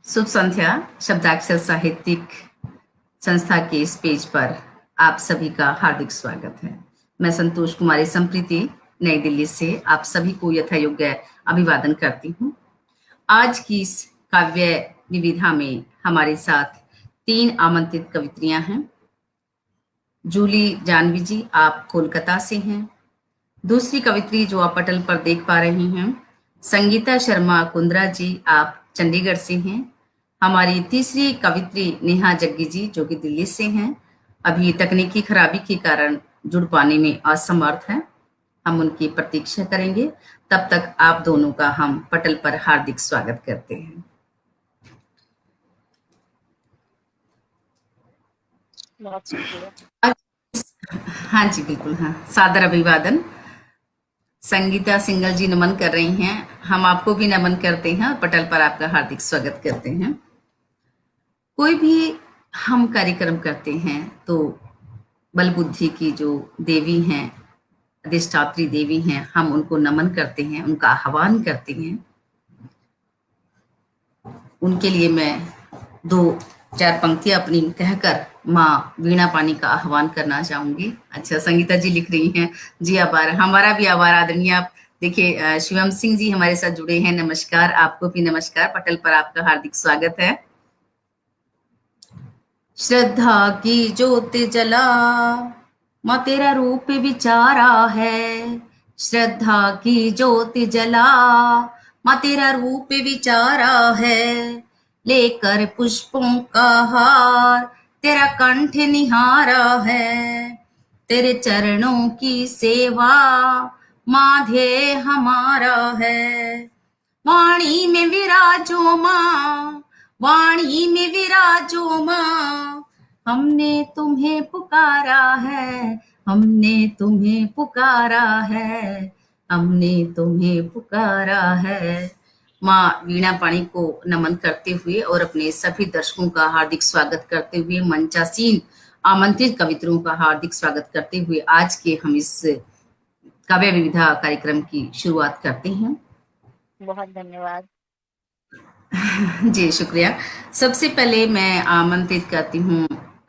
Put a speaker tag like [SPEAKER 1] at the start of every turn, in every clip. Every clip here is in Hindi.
[SPEAKER 1] शुभ संध्या। शब्दाक्षर साहित्यिक संस्था के इस पेज पर आप सभी का हार्दिक स्वागत है। मैं संतोष कुमारी संप्रीति नई दिल्ली से आप सभी को यथा योग्य अभिवादन करती हूँ। आज की इस काव्य निविधा में हमारे साथ 3 आमंत्रित कवित्रियां हैं। जूली जानवी जी, आप कोलकाता से हैं। दूसरी कवित्री जो आप पटल पर देख पा रही हैं, संगीता शर्मा कुंद्रा जी, आप चंडीगढ़ से हैं। हमारी तीसरी कवित्री नेहा जग्गी जी, जो कि दिल्ली से हैं, अभी तकनीकी खराबी के कारण जुड़ पाने में असमर्थ हैं। हम उनकी प्रतीक्षा करेंगे। तब तक आप दोनों का हम पटल पर हार्दिक स्वागत करते हैं।
[SPEAKER 2] बहुत शुक्रिया।
[SPEAKER 1] हाँ जी, बिल्कुल। हाँ, सादर अभिवादन। संगीता सिंगल जी नमन कर रही हैं, हम आपको भी नमन करते हैं और पटल पर आपका हार्दिक स्वागत करते हैं। कोई भी हम कार्यक्रम करते हैं तो बल बुद्धि की जो देवी हैं, अधिष्ठात्री देवी हैं, हम उनको नमन करते हैं, उनका आह्वान करते हैं। उनके लिए मैं 2-4 पंक्तियां अपनी कहकर माँ वीणा पानी का आह्वान करना चाहूंगी। अच्छा, संगीता जी लिख रही हैं, जी आभार, हमारा भी आभार आदरणीय। आप देखिए, शिवम सिंह जी हमारे साथ जुड़े हैं, नमस्कार। आपको भी नमस्कार। पटल पर आपका हार्दिक स्वागत है। श्रद्धा की ज्योत जला, माँ तेरा रूप विचारा है। श्रद्धा की ज्योत जला, माँ तेरा रूप विचारा है। लेकर पुष्पों का हार, तेरा कंठ निहारा है। तेरे चरणों की सेवा, माँ ध्येय हमारा है। वाणी में विराजो माँ, वाणी में विराजो माँ, हमने तुम्हें पुकारा है, हमने तुम्हें पुकारा है, हमने तुम्हें पुकारा है। माँ वीणा पाणी को नमन करते हुए और अपने सभी दर्शकों का हार्दिक स्वागत करते हुए, मंचासीन आमंत्रित कवित्रों का हार्दिक स्वागत करते हुए आज के हम इस काव्य विविधा कार्यक्रम की शुरुआत करते हैं।
[SPEAKER 2] बहुत धन्यवाद।
[SPEAKER 1] जी, शुक्रिया। सबसे पहले मैं आमंत्रित करती हूँ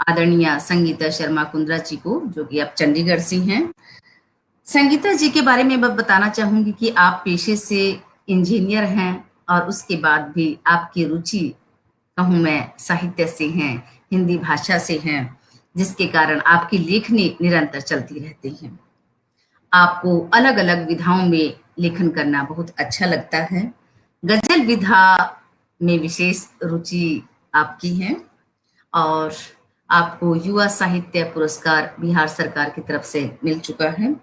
[SPEAKER 1] आदरणीय संगीता शर्मा कुंद्रा जी को, जो कि आप चंडीगढ़ से हैं। संगीता जी के बारे में मैं बताना चाहूंगी कि आप पेशे से इंजीनियर हैं और उसके बाद भी आपकी रुचि, कहूँ मैं, साहित्य से हैं, हिंदी भाषा से हैं, जिसके कारण आपकी लेखनी निरंतर चलती रहती है। आपको अलग अलग विधाओं में लेखन करना बहुत अच्छा लगता है। गजल विधा में विशेष रुचि आपकी है और आपको युवा साहित्य पुरस्कार बिहार सरकार की तरफ से मिल चुका है।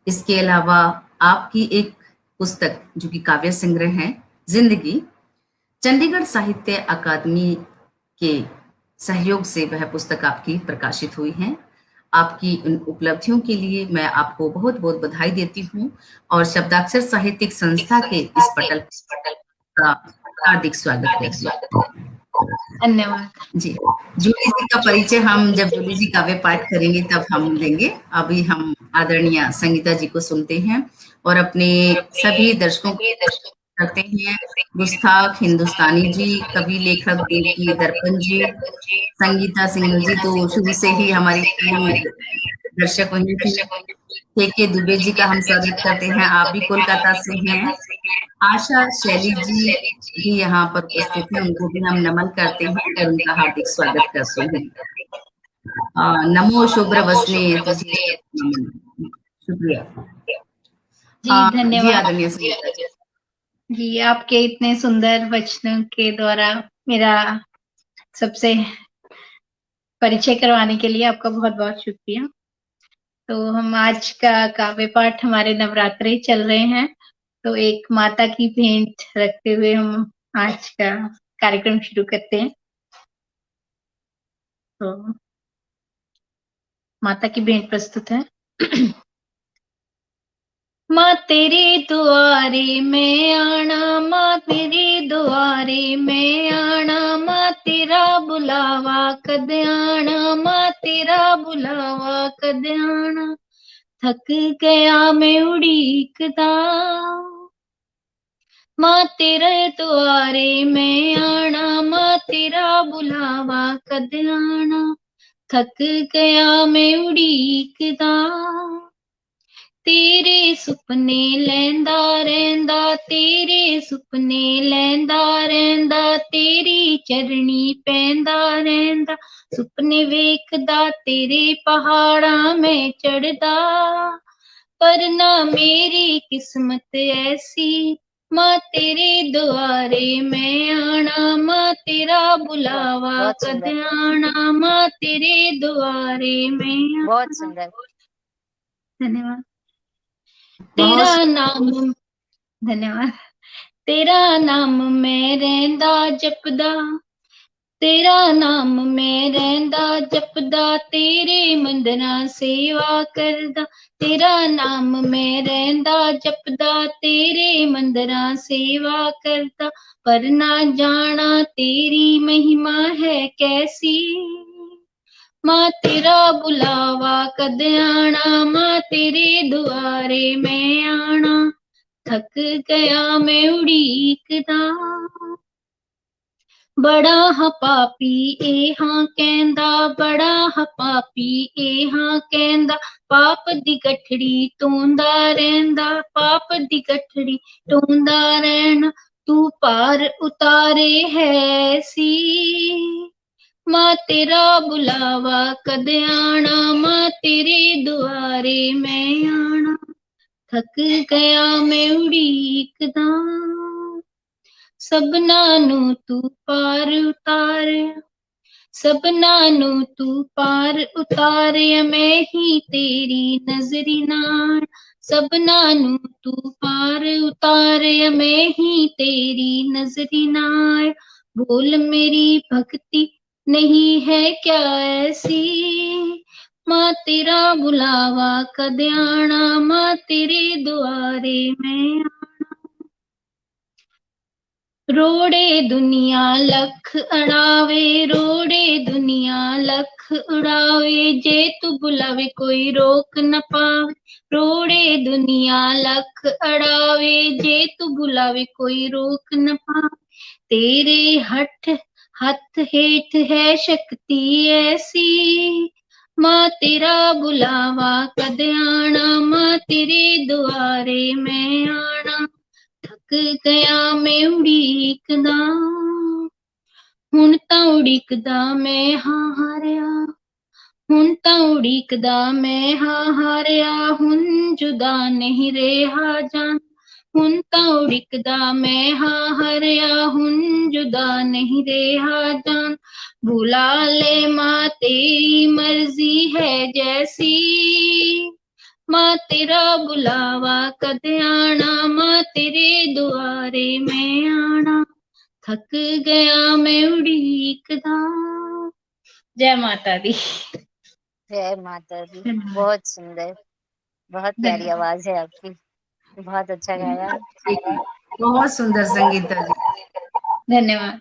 [SPEAKER 1] इसके अलावा आपकी एक पुस्तक, जो कि काव्य संग्रह है, जिंदगी, चंडीगढ़ साहित्य अकादमी के सहयोग से वह पुस्तक आपकी प्रकाशित हुई है। आपकी उन उपलब्धियों के लिए मैं आपको बहुत बहुत बधाई देती हूँ और शब्दाक्षर साहित्यिक संस्था के इस पटल का हार्दिक स्वागत करती हूँ।
[SPEAKER 2] धन्यवाद
[SPEAKER 1] जी, जूली जी का परिचय हम जब जूली जी काव्य पाठ करेंगे तब हम देंगे। अभी हम आदरणीय संगीता जी को सुनते हैं और अपने सभी दर्शकों को करते हैं। गुस्ताख हिंदुस्तानी जी, कवि लेखक देवकी दर्पण जी, संगीता सिंगल जी तो शुरू से ही हमारी दर्शक वहीं थी। के दुबे जी का हम स्वागत करते हैं, आप भी कोलकाता से हैं। आशा शैली जी भी यहाँ पर उपस्थित हैं, उनको भी हम नमन करते हैं और उनका हार्दिक स्वागत करते हैं। नमो शुभ्र वसने तुझे नमन। शुक्रिया।
[SPEAKER 2] जी।
[SPEAKER 1] जी,
[SPEAKER 2] धन्यवाद
[SPEAKER 1] आदरणीय संगीता जी।
[SPEAKER 2] जी, आपके इतने सुंदर वचनों के द्वारा मेरा सबसे परिचय करवाने के लिए आपका बहुत बहुत शुक्रिया। तो हम आज का काव्य पाठ, हमारे नवरात्रे चल रहे हैं, तो एक माता की भेंट रखते हुए हम आज का कार्यक्रम शुरू करते हैं। तो माता की भेंट प्रस्तुत है। माँ तेरी दुआरे में आना, माँ तेरी दुआरे में आना, माँ तेरा बुलावा कद आना, माँ तेरा बुलावा कद आना। थक गया मैं उड़ीकता, माँ तेरे द्वारे मैं आना, माँ तेरा बुलावा कद आना, थक गया मैं उड़ीकदा, तेरे सुपने लैंदा रैंदा, तेरे सुपने लैंदा रैंदा, तेरी चरणी पैंदा रैंदा, सुपने वेखदा तेरे पहाड़ा में चढ़दा, पर ना मेरी किस्मत ऐसी, माँ तेरे द्वारे मैं आना, माँ तेरा बुलावा कद आना, माँ तेरे द्वारे मैं आना।
[SPEAKER 3] बहुत सुंदर।
[SPEAKER 2] धन्यवाद। तेरा नाम, धन्यवाद। तेरा नाम मैं रैंदा जपदा, तेरा नाम मैं रैंदा जपदा, तेरे मंदिरां सेवा करदा, तेरा नाम मैं रैंदा जपदा, तेरे मंदिरां सेवा करदा, पर ना जाना तेरी महिमा है कैसी, माँ तेरा बुलावा कद आना, माँ तेरे द्वारे मैं आना, थक गया मैं उड़ीकदा, बड़ा हा पापी ए हां कहंदा, बड़ा हा पापी ए हां कहंदा, पाप दी गठड़ी टोंदा रैंदा, पाप दी गठड़ी टोंदा रहना, तू पार उतारे है सी, माँ तेरा बुलावा कद आना, माँ तेरे द्वारे मैं आना, थक गया मैं उड़ीकदा, सबना नू तू पार उतारिया, सबना नू तू पार उतारिया, मैं ही तेरी नजरी नाल, सबना नू तू पार उतारिया, मैं ही तेरी नजरी नाल, बोल मेरी भक्ति नहीं है क्या ऐसी, माँ तेरा बुलावा कद आना, माँ तेरे द्वारे मैं आना, रोड़े दुनिया लख अड़ावे, रोड़े दुनिया लख उड़ावे, जे तू बुलावे कोई रोक न पावे, रोड़े दुनिया लख अड़ावे, जे तू बुलावे कोई रोक न पावे, तेरे हथ हेठ है शक्ति ऐसी, माँ तेरा बुलावा कद आना, माँ तेरे द्वारे मैं आना, थक गया मैं उड़ीकदा, हुण तां उड़ीकदा मैं हां हारिया, हुण तां उड़ीकदा मैं हां हारिया, हुण जुदा नहीं रेहा जान, हुण तां उड़ीकदा मैं हां हारिया, हुण जुदा नहीं रेहा जान, बुला ले माँ तेरी मर्जी है जैसी, माँ तेरा बुलावा कद आना, माँ तेरे द्वारे मैं आना, थक गया मैं उड़ीकदा। जय माता दी।
[SPEAKER 3] जय माता दी। बहुत सुंदर, बहुत प्यारी आवाज है आपकी, बहुत अच्छा गाया।
[SPEAKER 1] बहुत सुंदर संगीता जी।
[SPEAKER 2] धन्यवाद।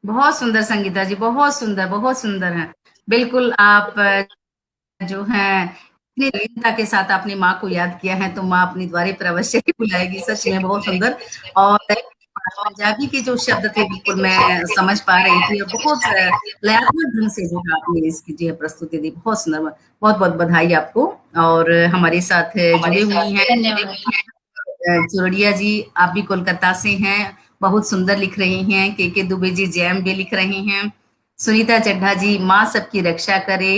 [SPEAKER 1] बहुत सुंदर संगीता जी, बहुत सुंदर है। बिल्कुल आप जो है इतनी दीनता के साथ अपनी माँ को याद किया है, तो माँ अपनी द्वारे पर अवश्य ही बुलाएगी। सच में बहुत सुंदर। और पंजाबी के जो शब्द थे बिल्कुल मैं समझ पा रही थी, और बहुत लयात्मक ढंग से जो है आपने इसकी जो है प्रस्तुति दी, बहुत सुंदर। बहुत बहुत बधाई आपको। और हमारे साथ जुड़े हुई हैं चुरड़िया जी, आप भी कोलकाता से हैं, बहुत सुंदर लिख रही हैं। के दुबे जी जैम भी लिख रही हैं। सुनीता चड्ढा जी, माँ सबकी रक्षा करे।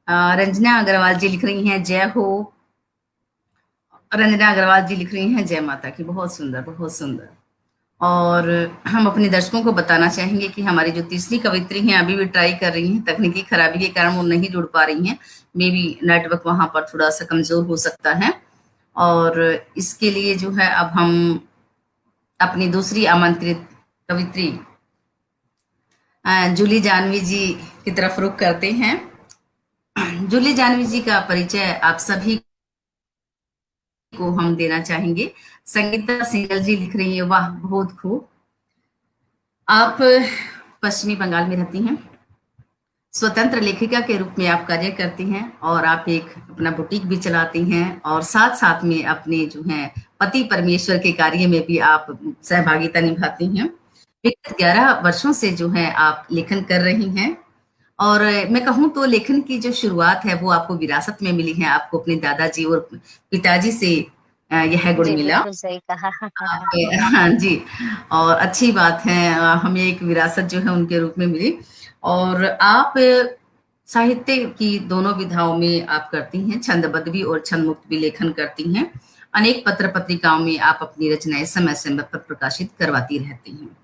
[SPEAKER 1] रंजना अग्रवाल जी लिख रही हैं जय हो। रंजना अग्रवाल जी लिख रही हैं जय माता की। बहुत सुंदर, बहुत सुंदर। और हम अपने दर्शकों को बताना चाहेंगे कि हमारी जो तीसरी कवित्री हैं अभी भी ट्राई कर रही हैं, तकनीकी खराबी के कारण वो नहीं जुड़ पा रही हैं। मे बी नेटवर्क वहां पर थोड़ा सा कमजोर हो सकता है। और इसके लिए जो है अब हम अपनी दूसरी आमंत्रित कवित्री जूली जानवी जी की तरफ रुख करते हैं। जूली जानवी जी का परिचय आप सभी को हम देना चाहेंगे। संगीता सिंगल जी लिख रही है, वाह बहुत खूब। आप पश्चिमी बंगाल में रहती हैं। स्वतंत्र लेखिका के रूप में आप कार्य करती हैं और आप एक अपना बुटीक भी चलाती हैं और साथ-साथ में अपने जो हैं पति परमेश्वर के कार्य में भी आप सहभागिता निभाती हैं। विगत 11 वर्षों से जो है आप लेखन कर रही हैं और मैं कहूँ तो लेखन की जो शुरुआत है वो आपको विरासत में मिली है, आपको अपने दादाजी और पिताजी से यह गुण
[SPEAKER 3] जी,
[SPEAKER 1] मिला।
[SPEAKER 3] बिल्कुल सही कहा।
[SPEAKER 1] आप हाँ जी, और अच्छी बात है हमें एक विरासत जो है उनके रूप में मिली और आप साहित्य की दोनों विधाओं में आप करती हैं, छंदबद्ध भी और छंदमुक्त भी लेखन करती हैं। अनेक पत्र-पत्रिकाओं में आप अपनी रचनाएँ समय-समय पर प्रकाशित करवाती रहती हैं।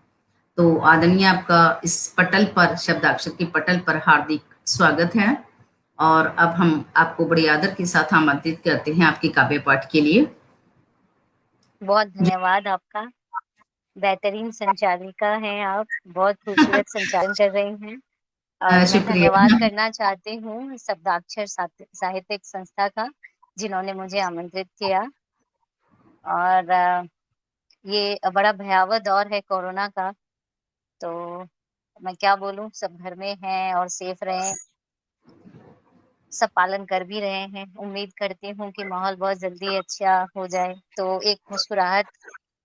[SPEAKER 1] तो आदरणीय आपका इस पटल पर शब्दाक्षर के पटल पर हार्दिक स्वागत है और अब हम आपको बड़े आदर के साथ आमंत्रित करते हैं आपके काव्य पाठ के लिए।
[SPEAKER 3] बहुत
[SPEAKER 1] जी।
[SPEAKER 3] धन्यवाद आपका। बेहतरीन संचालिका हैं आप, बहुत खूबसूरत संचालन कर रही हैं और मैं धन्यवाद
[SPEAKER 1] शुक्रिया।
[SPEAKER 3] करना चाहती हूँ शब्दाक्षर साहित्यिक संस्था का, जिन्होंने मुझे आमंत्रित किया। और ये बड़ा भयावह दौर है कोरोना का, तो मैं क्या बोलूँ, सब घर में हैं और सेफ रहें, सब पालन कर भी रहे हैं। उम्मीद करती हूँ कि माहौल बहुत जल्दी अच्छा हो जाए, तो एक मुस्कुराहट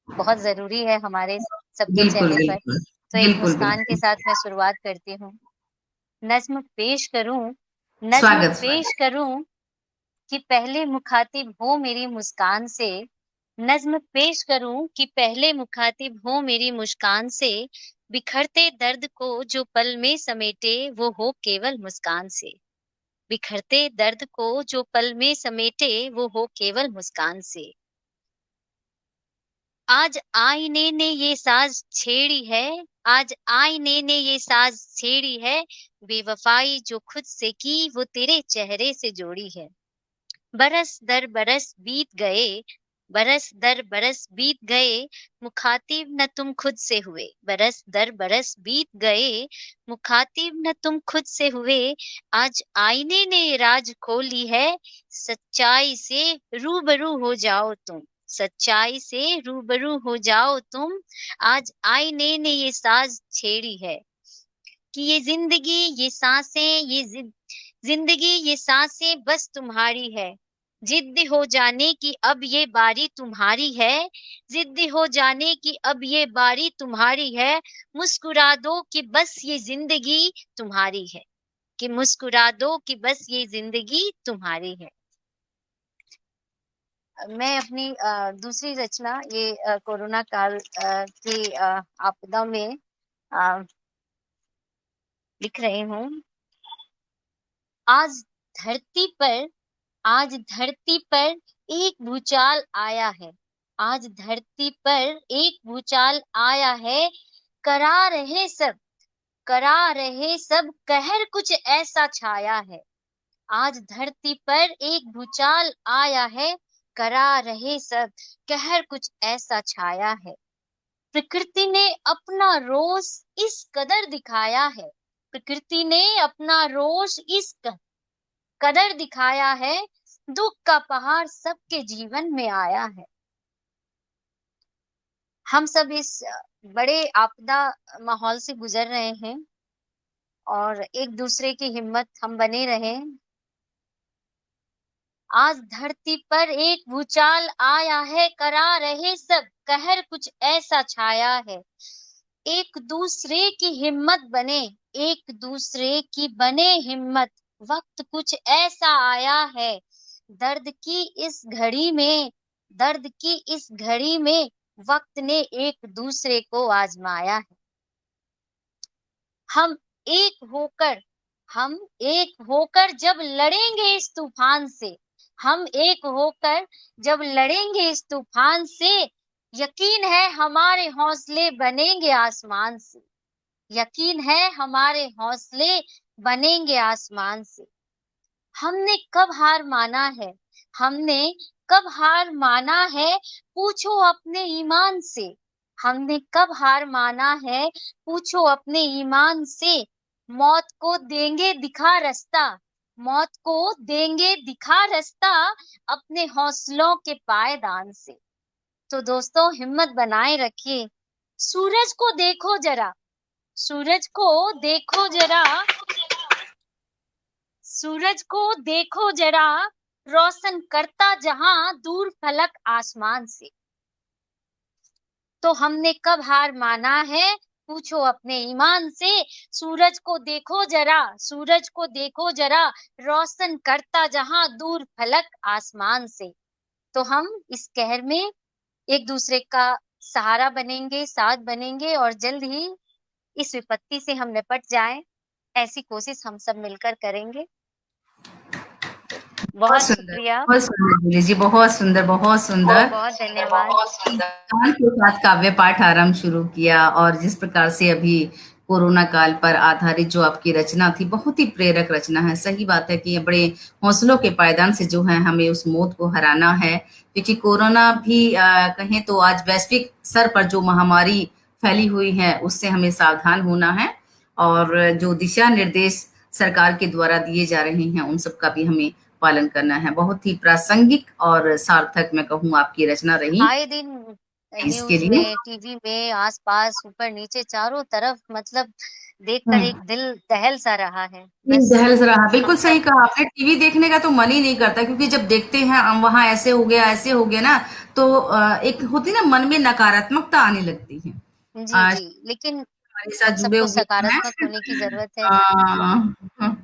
[SPEAKER 3] बहुत ज़रूरी है हमारे सबके
[SPEAKER 1] बिल्कुल,
[SPEAKER 3] चेहरे पर।
[SPEAKER 1] बिल्कुल।
[SPEAKER 3] तो एक
[SPEAKER 1] बिल्कुल,
[SPEAKER 3] मुस्कान के
[SPEAKER 1] बिल्कुल।
[SPEAKER 3] साथ मैं शुरुआत करती हूँ। नज़्म पेश करूँ नज़्म
[SPEAKER 1] स्वागत,
[SPEAKER 3] पेश
[SPEAKER 1] स्वागत।
[SPEAKER 3] करूँ कि पहले मुखातिब हो मेरी मुस्कान से। नज़्म पेश करूँ कि पहले मुखातिब हो मेरी मुस्कान से। बिखरते दर्द को जो पल में समेटे वो हो केवल मुस्कान से। बिखरते दर्द को जो पल में समेटे वो हो केवल मुस्कान से। आज आईने ने ये साज छेड़ी है, आज आईने ने ये साज छेड़ी है। बेवफाई जो खुद से की वो तेरे चेहरे से जोड़ी है। बरस दर बरस बीत गए, बरस दर बरस बीत गए। मुखातिब न तुम खुद से हुए, बरस दर बरस बीत गए। मुखातिब न तुम खुद से हुए। आज आईने ने राज खोली है। सच्चाई से रूबरू हो जाओ तुम, सच्चाई से रूबरू हो जाओ तुम। आज आईने ने ये साज छेड़ी है कि ये जिंदगी ये सांसें ये जिंदगी ये सांसें बस तुम्हारी है। जिद्द हो जाने की अब ये बारी तुम्हारी है। जिद्द हो जाने की अब ये बारी तुम्हारी है। मुस्कुरा दो कि बस ये जिंदगी तुम्हारी है, कि मुस्कुरा दो कि बस ये जिंदगी तुम्हारी है। मैं अपनी दूसरी रचना ये कोरोना काल की आपदा में अ, लिख रही हूँ। आज धरती पर आज धरती पर एक भूचाल आया है। आज धरती पर एक भूचाल आया है। करा रहे सब करा रहे सब कहर कुछ ऐसा छाया है। आज धरती पर एक भूचाल आया है। करा रहे सब कहर कुछ ऐसा छाया है। प्रकृति ने अपना रोष इस कदर दिखाया है। प्रकृति ने अपना रोष इस कदर दिखाया है। दुख का पहाड़ सबके जीवन में आया है। हम सब इस बड़े आपदा माहौल से गुजर रहे हैं और एक दूसरे की हिम्मत हम बने रहें। आज धरती पर एक भूचाल आया है। करा रहे सब कहर कुछ ऐसा छाया है। एक दूसरे की हिम्मत बने, एक दूसरे की बने हिम्मत। वक्त कुछ ऐसा आया है। दर्द की इस घड़ी में दर्द की इस घड़ी में वक्त ने एक दूसरे को आजमाया है। हम एक होकर हम एक होकर जब लड़ेंगे इस तूफान से। हम एक होकर जब लड़ेंगे इस तूफान से। यकीन है हमारे हौसले बनेंगे आसमान से। यकीन है हमारे हौसले बनेंगे आसमान से। हमने कब हार माना है। हमने कब हार माना है। पूछो अपने ईमान से। हमने कब हार माना है। पूछो अपने ईमान से। मौत को देंगे दिखा रास्ता। मौत को देंगे दिखा रास्ता। अपने हौसलों के पायदान से। तो दोस्तों हिम्मत बनाए रखिए। सूरज को देखो जरा। सूरज को देखो जरा। सूरज को देखो जरा, रोशन करता जहां दूर फलक आसमान से। तो हमने कब हार माना है, पूछो अपने ईमान से। सूरज को देखो जरा, सूरज को देखो जरा, रोशन करता जहां दूर फलक आसमान से। तो हम इस कहर में एक दूसरे का सहारा बनेंगे, साथ बनेंगे, और जल्द ही इस विपत्ति से हम निपट जाएं, ऐसी कोशिश हम सब मिलकर करेंगे।
[SPEAKER 1] बहुत
[SPEAKER 3] बहुत
[SPEAKER 1] सुंदर,
[SPEAKER 3] शुक्रिया।
[SPEAKER 1] बहुत सुंदर जूली जी, बहुत सुंदर, बहुत सुंदर।
[SPEAKER 3] बहुत धन्यवाद।
[SPEAKER 1] ज्ञान के साथ काव्य पाठ आरंभ शुरू किया, और जिस प्रकार से अभी कोरोना काल पर आधारित जो आपकी रचना थी, बहुत ही प्रेरक रचना है। सही बात है कि ये बड़े हौसलों के पायदान से जो है हमें उस मौत को हराना है, क्योंकि कोरोना भी कहें तो आज वैश्विक स्तर पर जो महामारी फैली हुई है उससे हमें सावधान होना है, और जो दिशा निर्देश सरकार के द्वारा दिए जा रहे हैं उन सब का भी हमें पालन करना है। बहुत ही प्रासंगिक और सार्थक मैं कहूँ आपकी रचना रही
[SPEAKER 3] आए दिन
[SPEAKER 1] इसके
[SPEAKER 3] न्यूज
[SPEAKER 1] लिए।
[SPEAKER 3] में, टीवी में, आसपास, ऊपर नीचे, चारों तरफ, मतलब देखकर
[SPEAKER 1] हम्म,
[SPEAKER 3] एक दिल दहल सा रहा है।
[SPEAKER 1] ये
[SPEAKER 3] बस
[SPEAKER 1] दहल रहा,
[SPEAKER 3] हम
[SPEAKER 1] बिल्कुल
[SPEAKER 3] सब।
[SPEAKER 1] सही कहा आपने। टीवी देखने का तो मन ही नहीं करता, क्योंकि जब देखते हैं हम वहां ऐसे हो गया, ऐसे हो गया ना, तो एक होती ना मन में नकारात्मकता आने लगती है।
[SPEAKER 3] जी
[SPEAKER 1] आज
[SPEAKER 3] जी, लेकिन
[SPEAKER 1] हमारे साथ जुड़े
[SPEAKER 3] सबको
[SPEAKER 1] हुए हैं।
[SPEAKER 3] सकारात्मक होने की जरूरत है।
[SPEAKER 1] आ,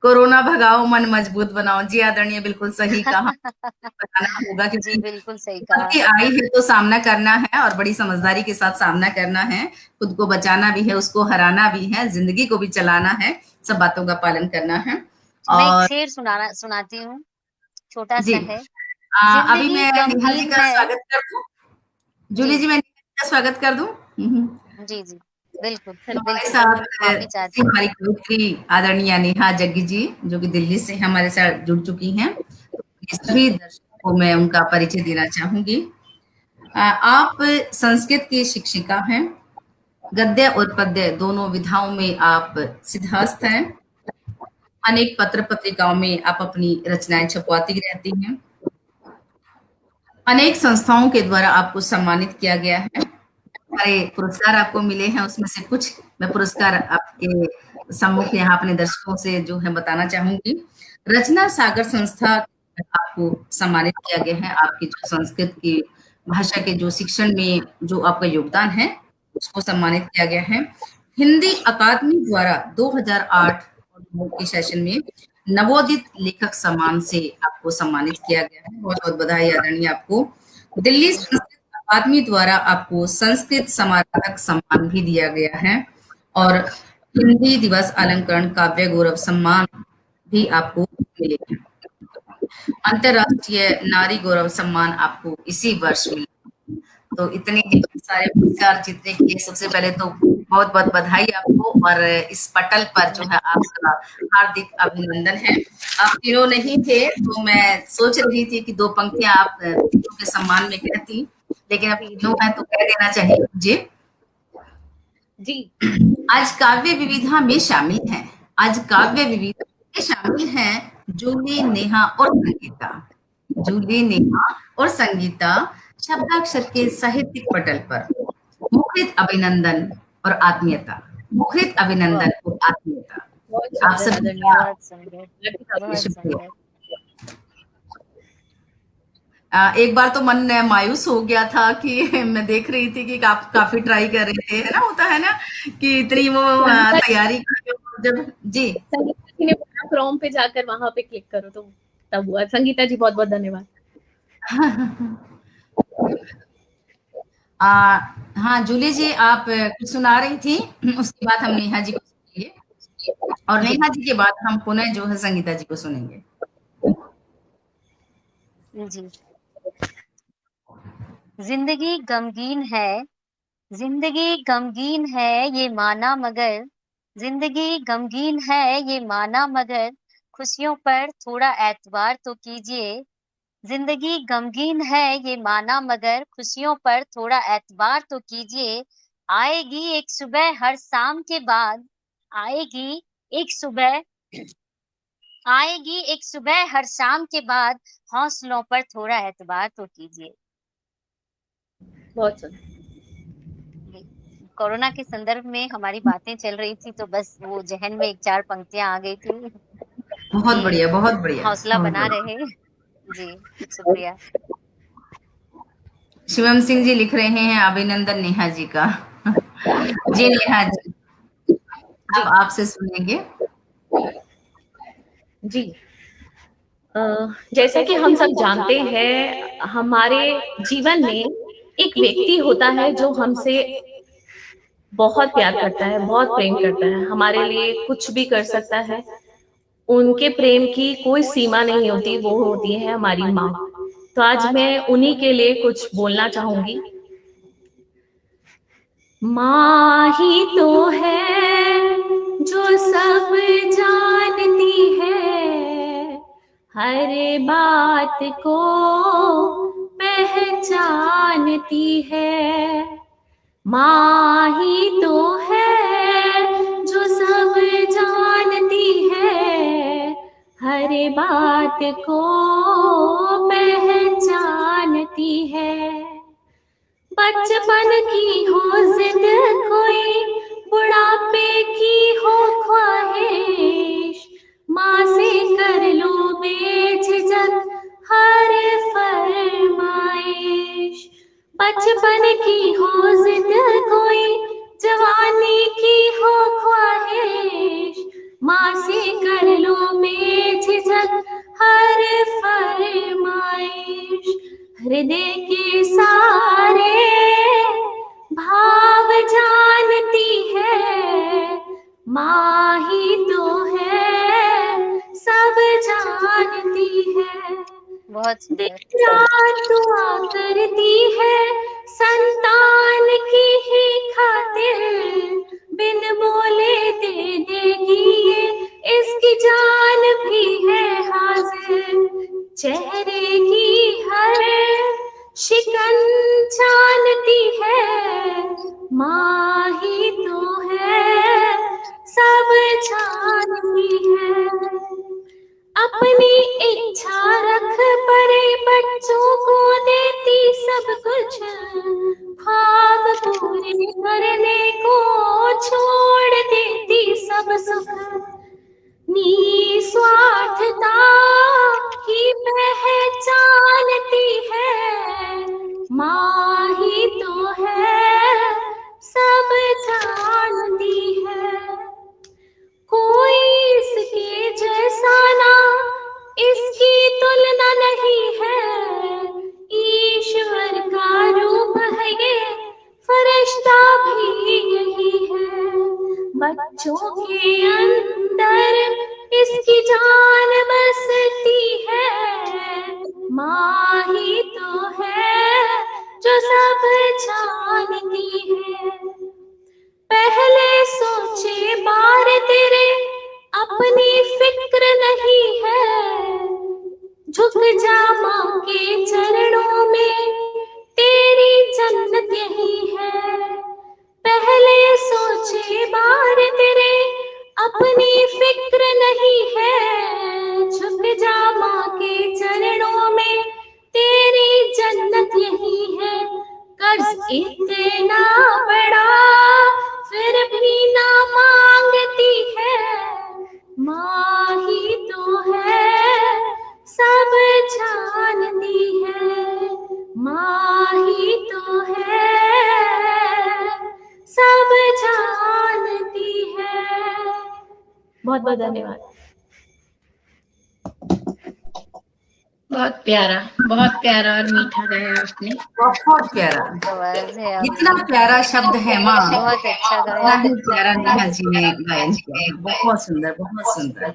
[SPEAKER 1] कोरोना भगाओ मन मजबूत बनाओ, जी आदरणीय, बिल्कुल सही कहा। बताना होगा,
[SPEAKER 3] जी,
[SPEAKER 1] क्योंकि
[SPEAKER 3] बिल्कुल सही कहा।
[SPEAKER 1] विपत्ति आई है तो सामना करना है, और बड़ी समझदारी के साथ सामना करना है। खुद को बचाना भी है, उसको हराना भी है, जिंदगी को भी चलाना है, सब बातों का पालन करना है।
[SPEAKER 3] मैं एक
[SPEAKER 1] और
[SPEAKER 3] शेर सुनाती हूँ, छोटा
[SPEAKER 1] जी,
[SPEAKER 3] सा है।
[SPEAKER 1] अभी
[SPEAKER 3] जिंदगी
[SPEAKER 1] मैं नेहा जी
[SPEAKER 3] गमगीन
[SPEAKER 1] का
[SPEAKER 3] है।
[SPEAKER 1] स्वागत कर दूं।
[SPEAKER 3] जी
[SPEAKER 1] जूली जी, मैं नेहा जी का स्वागत कर दूं।
[SPEAKER 3] जी जी, बिल्कुल
[SPEAKER 1] हमारे
[SPEAKER 3] बिल्कुल।
[SPEAKER 1] साथ
[SPEAKER 3] माफी चाहती हूँ।
[SPEAKER 1] हमारी कवित्री आदरणीय नेहा जग्गी जी, जो कि दिल्ली से हमारे साथ जुड़ चुकी हैं, तो ये सभी दर्शकों को मैं उनका परिचय देना चाहूंगी। आप संस्कृत की शिक्षिका हैं, गद्य और पद्य दोनों विधाओं में आप सिद्धहस्त हैं। अनेक पत्र पत्रिकाओं में आप अपनी रचनाएं छपवाती रहती हैं। अनेक संस्थाओं के द्वारा आपको सम्मानित किया गया है। सारे पुरस्कार आपको मिले हैं, उसमें से कुछ मैं पुरस्कार आपके सम्मुख यहाँ अपने दर्शकों से जो है बताना चाहूंगी। रचना सागर संस्था आपको सम्मानित किया गया है, आपकी जो संस्कृत की भाषा के जो शिक्षण में जो आपका योगदान है उसको सम्मानित किया गया है। हिंदी अकादमी द्वारा 2008 और 9 के सेशन में नवोदित लेखक सम्मान से आपको सम्मानित किया गया है। बहुत बहुत बधाई आदरणीय आपको। दिल्ली संस्कृत अकादमी द्वारा आपको संस्कृत समाराधक सम्मान भी दिया गया है, और हिंदी दिवस अलंकरण काव्य गौरव सम्मान भी आपको मिलेगा। अंतरराष्ट्रीय नारी गौरव सम्मान आपको इसी वर्ष मिला। तो इतने सारे पुरस्कार जीतने के लिए सबसे पहले तो बहुत बहुत बधाई आपको, और इस पटल पर जो है आपका हार्दिक अभिनंदन है। आप तीनों नहीं थे तो मैं सोच रही थी कि दो पंक्तियां आप तीनों के सम्मान में कहती, लेकिन अब
[SPEAKER 2] जी
[SPEAKER 1] तीनों
[SPEAKER 2] जी
[SPEAKER 1] हैं तो कह देना चाहिए मुझे।
[SPEAKER 2] जी।
[SPEAKER 1] आज काव्य विविधा में शामिल हैं, आज काव्य विविधा में शामिल हैं जूली, नेहा और संगीता। जूली, नेहा और संगीता शब्दाक्षर के साहित्यिक पटल पर मुखरित अभिनंदन और आत्मीयता, मुखरित
[SPEAKER 2] वाह,
[SPEAKER 1] अभिनंदन और आत्मीयता।
[SPEAKER 2] बहुत
[SPEAKER 1] आप
[SPEAKER 2] सुंदर
[SPEAKER 1] सभी
[SPEAKER 2] आदरणीय।
[SPEAKER 1] का
[SPEAKER 3] बहुत सुंदर।
[SPEAKER 1] शुक्रिया,
[SPEAKER 3] बहुत
[SPEAKER 1] शुक्रिया।
[SPEAKER 3] सुंदर।
[SPEAKER 1] एक बार तो मन मायूस हो गया था कि मैं देख रही थी कि आप काफी ट्राई कर रहे थे, है ना, होता है ना कि इतनी वो
[SPEAKER 2] संगीता
[SPEAKER 1] तैयारी की, जब जी।
[SPEAKER 2] संगीता जी ने बोला क्रोम पे जाकर वहां पे क्लिक करो, तो तब हुआ। संगीता जी बहुत बहुत धन्यवाद।
[SPEAKER 1] आ, हाँ जूली जी, आप कुछ सुना रही थी, उसके बाद हम नेहा जी को सुनेंगे, और
[SPEAKER 2] जी
[SPEAKER 1] नेहा जी के बाद हम पुनः जो है संगीता जी को सुनेंगे।
[SPEAKER 3] जी। जिंदगी गमगीन है, जिंदगी गमगीन है ये माना मगर, जिंदगी गमगीन है ये माना मगर, खुशियों पर थोड़ा एतबार तो कीजिए। जिंदगी गमगीन है ये माना मगर, खुशियों पर थोड़ा एतबार तो कीजिए। आएगी एक सुबह हर शाम के बाद, आएगी एक सुबह, आएगी एक सुबह हर शाम के बाद, हौसलों पर थोड़ा एतबार तो कीजिए।
[SPEAKER 2] बहुत सुंदर।
[SPEAKER 3] कोरोना के संदर्भ में हमारी बातें चल रही थी, तो बस वो जहन में एक चार पंक्तियां आ गई थी।
[SPEAKER 1] बहुत
[SPEAKER 3] कि
[SPEAKER 1] बढ़िया, बहुत बढ़िया,
[SPEAKER 3] हौसला
[SPEAKER 1] बहुत
[SPEAKER 3] बना
[SPEAKER 1] बढ़िया।
[SPEAKER 3] रहे। जी, शुक्रिया।
[SPEAKER 1] शिवम सिंह जी लिख रहे हैं अभिनंदन नेहा जी का। जी नेहा जी,
[SPEAKER 4] जी,
[SPEAKER 1] अब आपसे सुनेंगे।
[SPEAKER 4] जी। जैसा कि हम सब जानते हैं, हमारे जीवन में एक व्यक्ति होता है जो हमसे बहुत प्यार करता है, बहुत प्रेम करता है, हमारे लिए कुछ भी कर सकता है। उनके प्रेम की कोई सीमा नहीं होती, वो होती है हमारी माँ। तो आज मैं उन्हीं के लिए कुछ बोलना चाहूंगी। माँ ही तो है जो सब जानती है, हर बात को पहचानती है। माँ ही तो है जो सब जानती है, हर बात को पहचानती है। बचपन की हो जिद कोई, बुढ़ापे की हो ख्वाहिश, माँ से कर लो बेझिझक हर फरमाइश। बचपन की हो जिद कोई, जवानी की हो ख्वाहिश, माँ से कर लो बेझिझक हर फरमाइश। हृदय के सारे भाव जानती है, माँ ही तो है सब जानती है।
[SPEAKER 3] बहुत
[SPEAKER 4] दिन
[SPEAKER 3] सुंदर।
[SPEAKER 4] रात दुआ करती है संतान की ही खातिर, बिन बोले दे देगी ये, इसकी जान भी है हाजिर। चेहरे की हर शिकन जानती है, माँ ही तो है सब जानती है। अपनी इच्छा रख पड़े बच्चों को देती सब कुछ, ख्वाब पूरे करने को छोड़ देती सब सुख। निस्वार्थता ही पहचानती है, माँ ही तो है सब जानती है। कोई इसके जैसा ना, इसकी तुलना नहीं है। ईश्वर का रूप है ये, फरिश्ता भी यही है। बच्चों के अंदर इसकी जान बसती है, माँ ही तो है जो सब जानती है। पहले सोचे बार तेरे अपनी फिक्र नहीं है, झुक जा माँ के चरणों में तेरी जन्नत यही है। पहले सोचे बार तेरे अपनी फिक्र नहीं है, झुक जा माँ के चरणों में तेरी जन्नत यही है। कर्ज इतना बड़ा फिर भी ना मांगती है, माँ ही तो है सब जानती है, माँ ही तो है सब जानती है। बहुत बहुत धन्यवाद।
[SPEAKER 2] बहुत प्यारा और मीठा गाया आपने।
[SPEAKER 1] बहुत प्यारा,
[SPEAKER 3] आवाज है
[SPEAKER 1] इतना
[SPEAKER 3] आपकी।
[SPEAKER 1] प्यारा शब्द है माँ,
[SPEAKER 3] बहुत अच्छा
[SPEAKER 1] इतना
[SPEAKER 3] गाया।
[SPEAKER 1] ही प्यारा नेहा जी ने गायन किया है। बहुत सुंदर, बहुत सुंदर।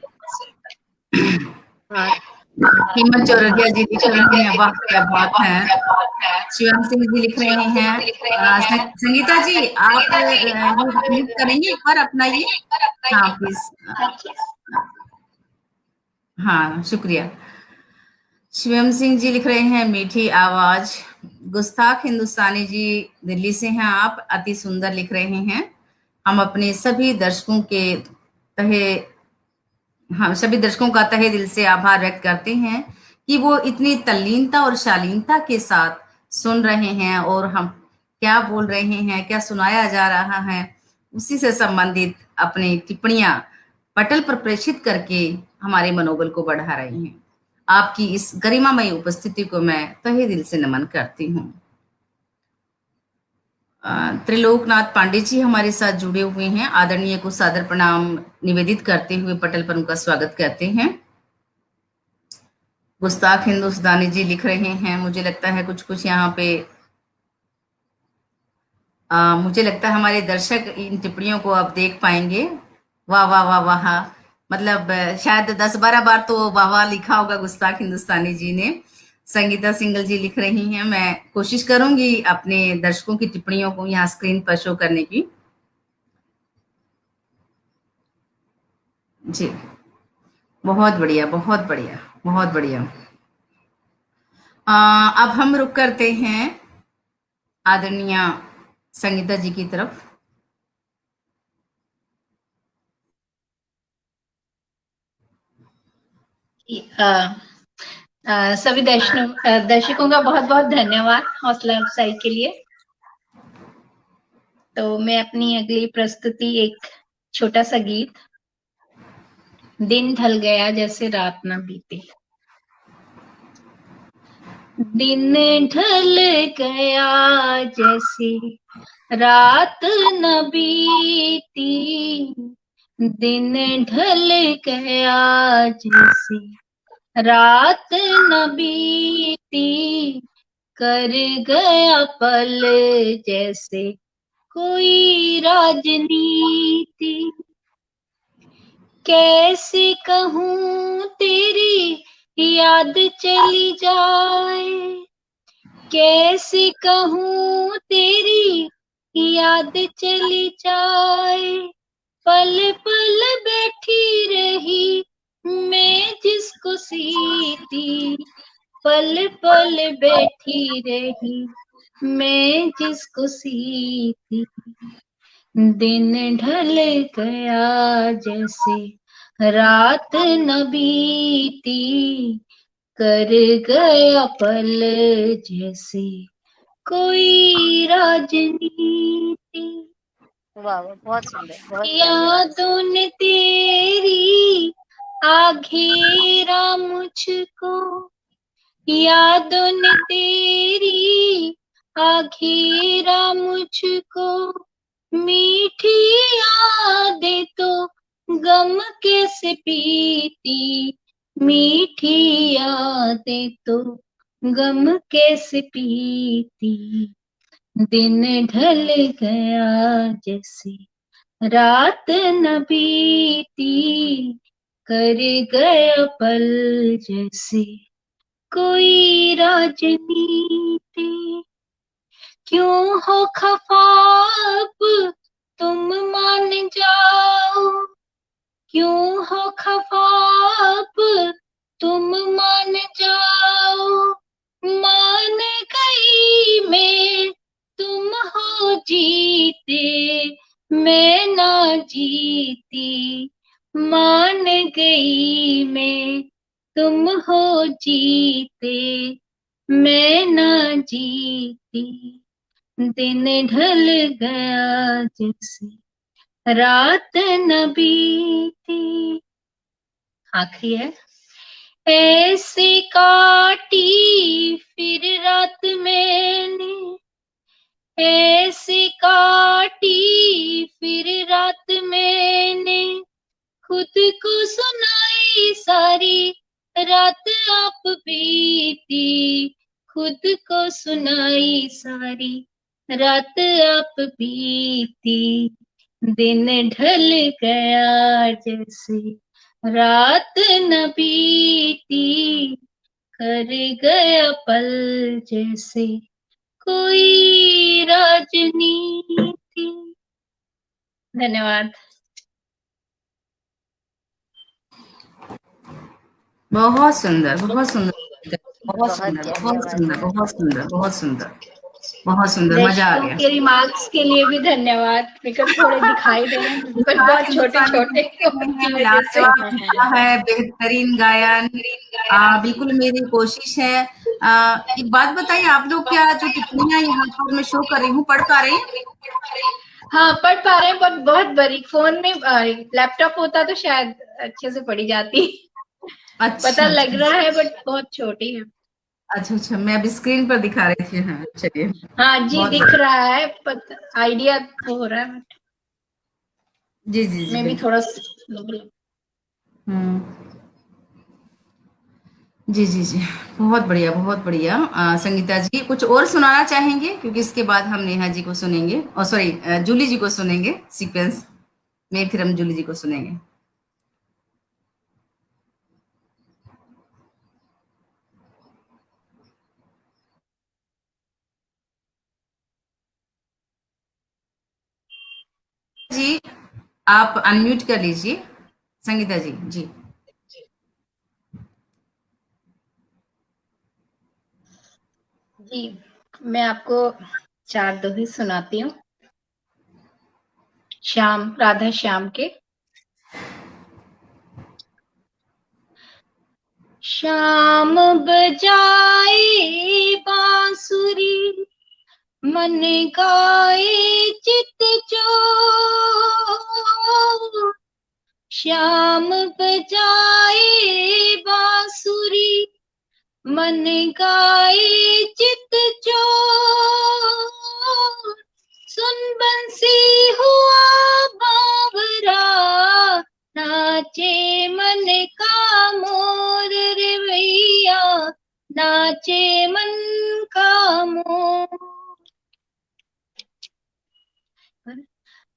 [SPEAKER 2] हाँ,
[SPEAKER 1] हेमंत चौरसिया जी लिख रही हैं, वाह क्या बात है। शिवम सिंह जी लिख रहे हैं, संगीता जी आप म्यूट करेंगे एक बार अपना ये, हाँ प्लीज, हाँ शुक्रिया। शिवम सिंह जी लिख रहे हैं, मीठी आवाज। गुस्ताख हिंदुस्तानी जी दिल्ली से हैं आप, अति सुंदर लिख रहे हैं। हम अपने सभी दर्शकों के तहे हम सभी दर्शकों का तहे दिल से आभार व्यक्त करते हैं कि वो इतनी तल्लीनता और शालीनता के साथ सुन रहे हैं और हम क्या बोल रहे हैं, क्या सुनाया जा रहा है, उसी से संबंधित अपनी टिप्पणियां पटल पर प्रेषित करके हमारे मनोबल को बढ़ा रही हैं। आपकी इस गरिमामयी उपस्थिति को मैं तहे दिल से नमन करती हूँ। त्रिलोकनाथ पांडे जी हमारे साथ जुड़े हुए हैं। आदरणीय को सादर प्रणाम निवेदित करते हुए पटल पर उनका स्वागत करते हैं। गुस्ताख हिंदुस्तानी जी लिख रहे हैं, मुझे लगता है कुछ कुछ यहाँ पे मुझे लगता है हमारे दर्शक इन टिप्पणियों को अब देख पाएंगे। वाह वाह वाह वाह, मतलब शायद 10-12 बार तो वाह वाह लिखा होगा गुस्ताख हिंदुस्तानी जी ने। संगीता सिंगल जी लिख रही हैं, मैं कोशिश करूंगी अपने दर्शकों की टिप्पणियों को यहाँ स्क्रीन पर शो करने की। जी, बहुत बढ़िया, बहुत बढ़िया, बहुत बढ़िया। अब हम रुक करते हैं आदरणीय संगीता जी की तरफ।
[SPEAKER 2] सभी दर्शकों का बहुत बहुत धन्यवाद हौसला अफजाई के लिए। तो मैं अपनी अगली प्रस्तुति एक छोटा सा गीत, दिन ढल गया जैसे रात न बीती। दिन ढल गया जैसे रात न बीती, दिन ढल गया जैसे रात न बीती, कर गया पल जैसे कोई राजनीति। कैसे कहूँ तेरी याद चली जाए, कैसे कहूँ तेरी याद चली जाए, पल पल बैठी रही मैं जिसको सीती, पल पल बैठी रही मैं जिसको सीती। दिन ढल गया जैसे रात न बीती, कर गया पल जैसे कोई राजनीति।
[SPEAKER 3] वाह वाह, बहुत सुंदर, बहुत प्यारी आवाज।
[SPEAKER 2] यादों ने तेरी आ घेरा मुझको, यादों ने तेरी आ घेरा मुझको, मीठी यादें तो गम कैसे पीती, मीठी यादें तो गम कैसे पीती। दिन ढल गया जैसे रात न बीती, कर गया पल जैसे कोई राजनीति। क्यों हो खफा अब तुम मान जाओ, क्यों हो खफा अब तुम मान जाओ, मान गई मैं तुम हो जीते मैं ना जीती, मान गई मैं तुम हो जीते मैं ना जीती। दिन ढल गया जैसे रात न बीती। आखिरी है। ऐसे काटी फिर रात मैंने, ऐसे काटी फिर रात मैंने, खुद को सुनाई सारी रात आप बीती, खुद को सुनाई सारी रात आप बीती। दिन ढल गया जैसे रात न बीती, कर गया पल जैसे कोई राजनीति। धन्यवाद।
[SPEAKER 1] बहुत सुंदर, बहुत सुंदर, बहुत
[SPEAKER 3] बहुत
[SPEAKER 1] सुंदर,
[SPEAKER 3] प्यारी
[SPEAKER 1] बहुत
[SPEAKER 3] आवाज
[SPEAKER 1] सुंदर,
[SPEAKER 3] है।
[SPEAKER 1] बहुत सुंदर, बहुत सुंदर, बहुत सुंदर, मजा आ
[SPEAKER 2] दर्शकों
[SPEAKER 1] गया।
[SPEAKER 2] के रिमार्क्स के लिए भी धन्यवाद, बिकॉज थोड़े दिखाई दे रहे हैं पर बहुत छोटे छोटे की वजह से।
[SPEAKER 1] लाजवाब लिखा है, बेहतरीन गायन। बिल्कुल मेरी कोशिश है। एक बात बताइए, आप लोग क्या जो टिप्पणियां यहाँ पर मैं शो कर रही हूँ पढ़ पा रहे हैं?
[SPEAKER 2] हाँ पढ़ पा रहे हैं, पर बहुत बारीक। फोन में लैपटॉप होता तो शायद अच्छे से पढ़ी जाती।
[SPEAKER 1] अच्छा
[SPEAKER 2] पता लग
[SPEAKER 1] अच्छा
[SPEAKER 2] रहा है बट बहुत छोटी है।
[SPEAKER 1] अच्छा अच्छा, मैं अभी स्क्रीन पर दिखा रही थी। हाँ चलिए,
[SPEAKER 2] हाँ जी,
[SPEAKER 1] बहुत
[SPEAKER 2] दिख
[SPEAKER 1] बढ़िया।
[SPEAKER 2] रहा है, पता आइडिया तो हो रहा है बट
[SPEAKER 1] जी जी जी
[SPEAKER 2] मैं भी
[SPEAKER 1] बिल्कुल।
[SPEAKER 2] थोड़ा
[SPEAKER 1] हम्म। जी जी जी, बहुत बढ़िया बहुत बढ़िया। संगीता जी कुछ और सुनाना चाहेंगे, क्योंकि इसके बाद हम नेहा जी को सुनेंगे, और सॉरी जूली जी को सुनेंगे सीक्वेंस में, फिर हम जूली जी को सुनेंगे। जी आप अनम्यूट कर लीजिए, संगीता जी। जी
[SPEAKER 2] जी, मैं आपको चार दोहे सुनाती हूँ, श्याम, राधा श्याम के। श्याम बजाए बांसुरी, मन गाए चित चोर। श्याम बजाए बांसुरी, मन गाए चित चोर। सुन बंसी हुआ बावरा, नाचे मन का मोर रे भैया, नाचे मन का मोर।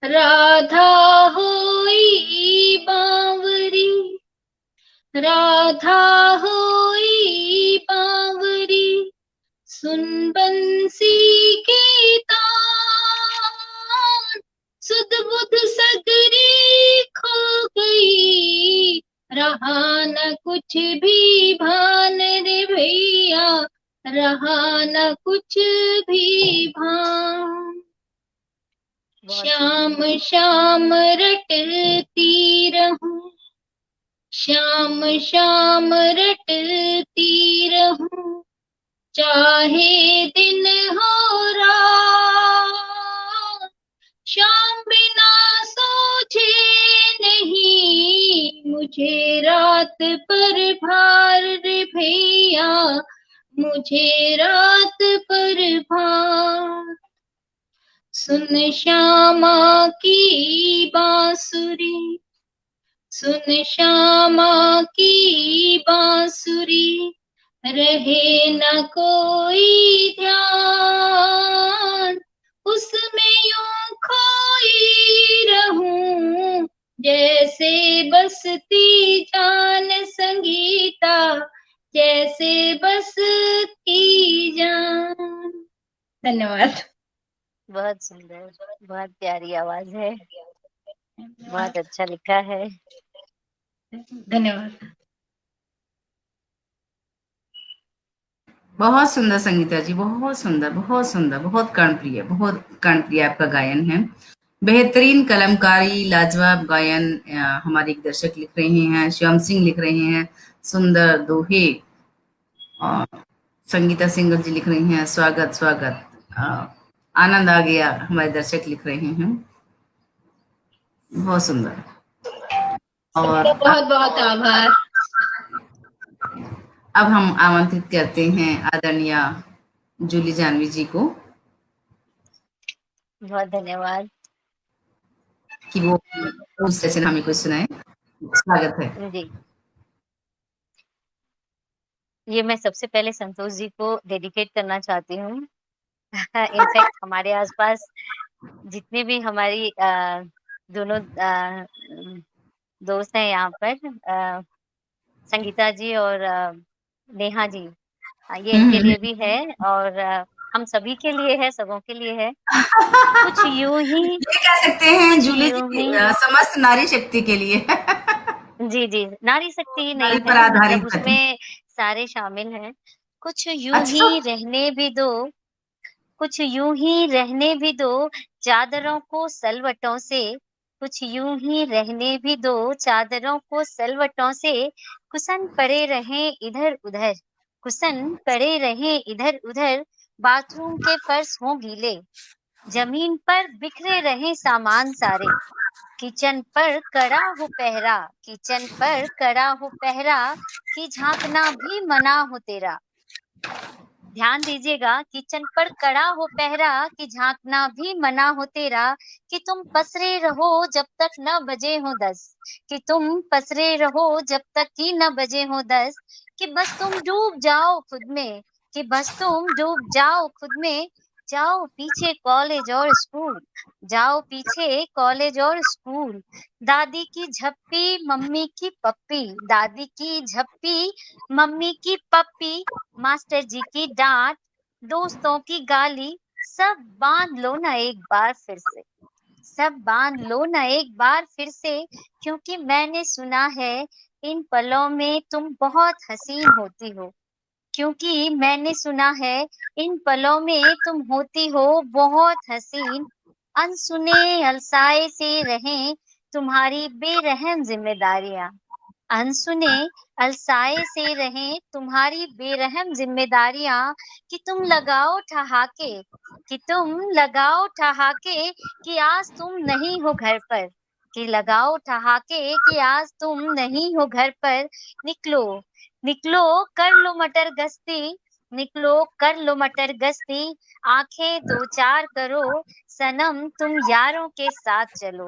[SPEAKER 2] राधा होई बावरी, राधा होई बावरी, सुन बंसी के तान। सुध बुध सगरी खो गई, रहा न कुछ भी भान रे भैया, रहा न कुछ भी भान। श्याम श्याम रटती रहूं, श्याम श्याम रटती रहूं, चाहे दिन हो रात। श्याम बिना सोचे नहीं, मुझे रात पर भार रे भैया, मुझे रात पर भार। सुन श्यामा की बांसुरी, सुन श्यामा की बांसुरी, रहे न कोई ध्यान। उसमें यूं खोई रहूं, जैसे बसती जान संगीता, जैसे बसती जान। धन्यवाद।
[SPEAKER 3] बहुत सुंदर, बहुत प्यारी आवाज है, बहुत अच्छा लिखा है।
[SPEAKER 2] धन्यवाद।
[SPEAKER 1] बहुत सुंदर संगीता जी, बहुत सुंदर बहुत सुंदर, बहुत कर्णप्रिय, बहुत कर्णप्रिय आपका गायन है। बेहतरीन कलमकारी, लाजवाब गायन। हमारे एक दर्शक लिख रहे हैं, श्याम सिंह लिख रहे हैं, सुंदर दोहे। और संगीता सिंगर जी लिख रही हैं, स्वागत स्वागत। आनंद आ गया, हमारे दर्शक लिख रहे हैं, बहुत सुंदर। और
[SPEAKER 2] सबका बहुत बहुत आभार।
[SPEAKER 1] अब हम आमंत्रित करते हैं आदरणीय जूली जानवी जी को,
[SPEAKER 3] बहुत धन्यवाद।
[SPEAKER 1] कि वो उस सेशन हमें कुछ सुनाए। स्वागत है।
[SPEAKER 3] जी, ये मैं सबसे पहले संतोष जी को डेडिकेट करना चाहती हूँ। इनफैक्ट हमारे आसपास जितने भी हमारी दोनों दोस्त हैं यहाँ पर, संगीता जी और नेहा जी, ये इनके लिए भी है, और हम सभी के लिए है, सबों के लिए है। कुछ यूं ही,
[SPEAKER 1] ये कह सकते हैं
[SPEAKER 3] कुछ
[SPEAKER 1] जूली
[SPEAKER 3] यूं
[SPEAKER 1] जी,
[SPEAKER 3] ही।
[SPEAKER 1] समस्त नारी शक्ति के लिए।
[SPEAKER 3] जी जी, नारी शक्ति ही
[SPEAKER 1] नारी
[SPEAKER 3] नहीं
[SPEAKER 1] पर
[SPEAKER 3] है, मतलब
[SPEAKER 1] आधारित है।
[SPEAKER 3] उसमें सारे शामिल हैं। कुछ यूं
[SPEAKER 1] अच्छा।
[SPEAKER 3] ही रहने भी दो, कुछ यूं ही रहने भी दो, चादरों को सलवटों से। कुछ यूं ही रहने भी दो, चादरों को सलवटों से। कुशन पड़े रहें इधर उधर, कुशन पड़े रहें इधर उधर, बाथरूम के फर्श हों गीले। जमीन पर बिखरे रहे सामान सारे, किचन पर कड़ा हो पहरा, किचन पर कड़ा हो पहरा, कि झांकना भी मना हो तेरा। ध्यान दीजिएगा, किचन पर कड़ा हो पहरा, कि झांकना भी मना हो तेरा, कि तुम पसरे रहो जब तक न बजे हो 10, कि तुम पसरे रहो जब तक कि न बजे हो 10, कि बस तुम डूब जाओ खुद में, कि बस तुम डूब जाओ खुद में, जाओ पीछे कॉलेज और स्कूल, जाओ पीछे कॉलेज और स्कूल। दादी की झप्पी मम्मी की पप्पी, दादी की झप्पी मम्मी की पप्पी, मास्टर जी की डांट, दोस्तों की गाली, सब बांध लो ना एक बार फिर से, सब बांध लो ना एक बार फिर से, क्योंकि मैंने सुना है इन पलों में तुम बहुत हसीन होती हो, क्योंकि मैंने सुना है इन पलों में तुम होती हो बहुत हसीन। अनसुने अलसाए से रहें तुम्हारी बेरहम जिम्मेदारियां, अनसुने अलसाए से रहें तुम्हारी बेरहम जिम्मेदारियां, कि तुम लगाओ ठहाके, कि तुम लगाओ ठहाके, कि आज तुम नहीं हो घर पर, कि लगाओ ठहाके, कि आज तुम नहीं हो घर पर। निकलो निकलो कर लो मटर गश्ती, निकलो कर लो मटर गश्ती, आंखें दो चार करो सनम तुम यारों के साथ चलो,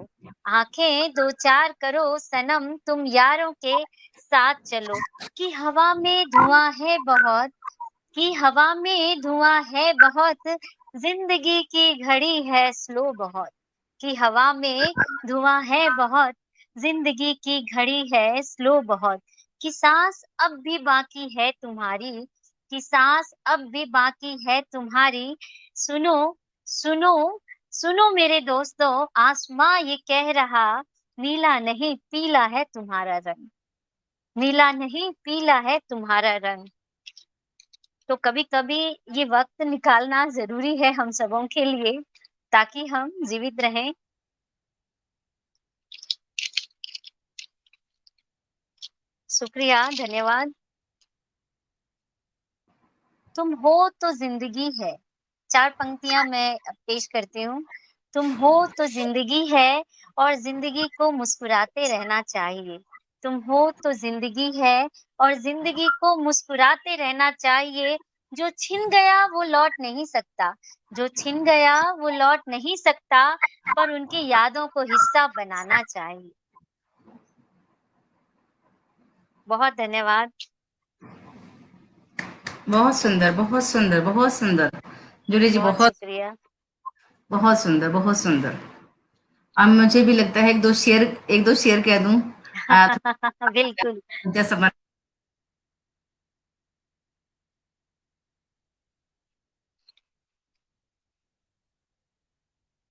[SPEAKER 3] आंखें दो चार करो सनम तुम यारों के साथ चलो। कि हवा में धुआं है बहुत, कि हवा में धुआं है बहुत, जिंदगी की घड़ी है स्लो बहुत, कि हवा में धुआं है बहुत, जिंदगी की घड़ी है स्लो बहुत। कि सांस अब भी बाकी है तुम्हारी, कि सांस अब भी बाकी है तुम्हारी, सुनो सुनो सुनो मेरे दोस्तों, आसमां ये कह रहा, नीला नहीं पीला है तुम्हारा रंग, नीला नहीं पीला है तुम्हारा रंग। तो कभी कभी ये वक्त निकालना जरूरी है हम सबों के लिए, ताकि हम जीवित रहें। शुक्रिया, धन्यवाद। तुम हो तो जिंदगी है, 4 पंक्तियां मैं पेश करती हूँ। तुम हो तो जिंदगी है और जिंदगी को मुस्कुराते रहना चाहिए, तुम हो तो जिंदगी है और जिंदगी को मुस्कुराते रहना चाहिए। जो छिन गया वो लौट नहीं सकता, जो छिन गया वो लौट नहीं सकता, पर उनकी यादों को हिस्सा बनाना चाहिए। बहुत धन्यवाद।
[SPEAKER 1] बहुत सुंदर, बहुत सुंदर, बहुत सुंदर। जूली जी
[SPEAKER 3] बहुत
[SPEAKER 1] बहुत
[SPEAKER 3] शुक्रिया।
[SPEAKER 1] बहुत सुंदर, बहुत सुंदर। अब मुझे भी लगता है एक दो शेर कह दूं।
[SPEAKER 3] बिल्कुल।
[SPEAKER 1] जैसा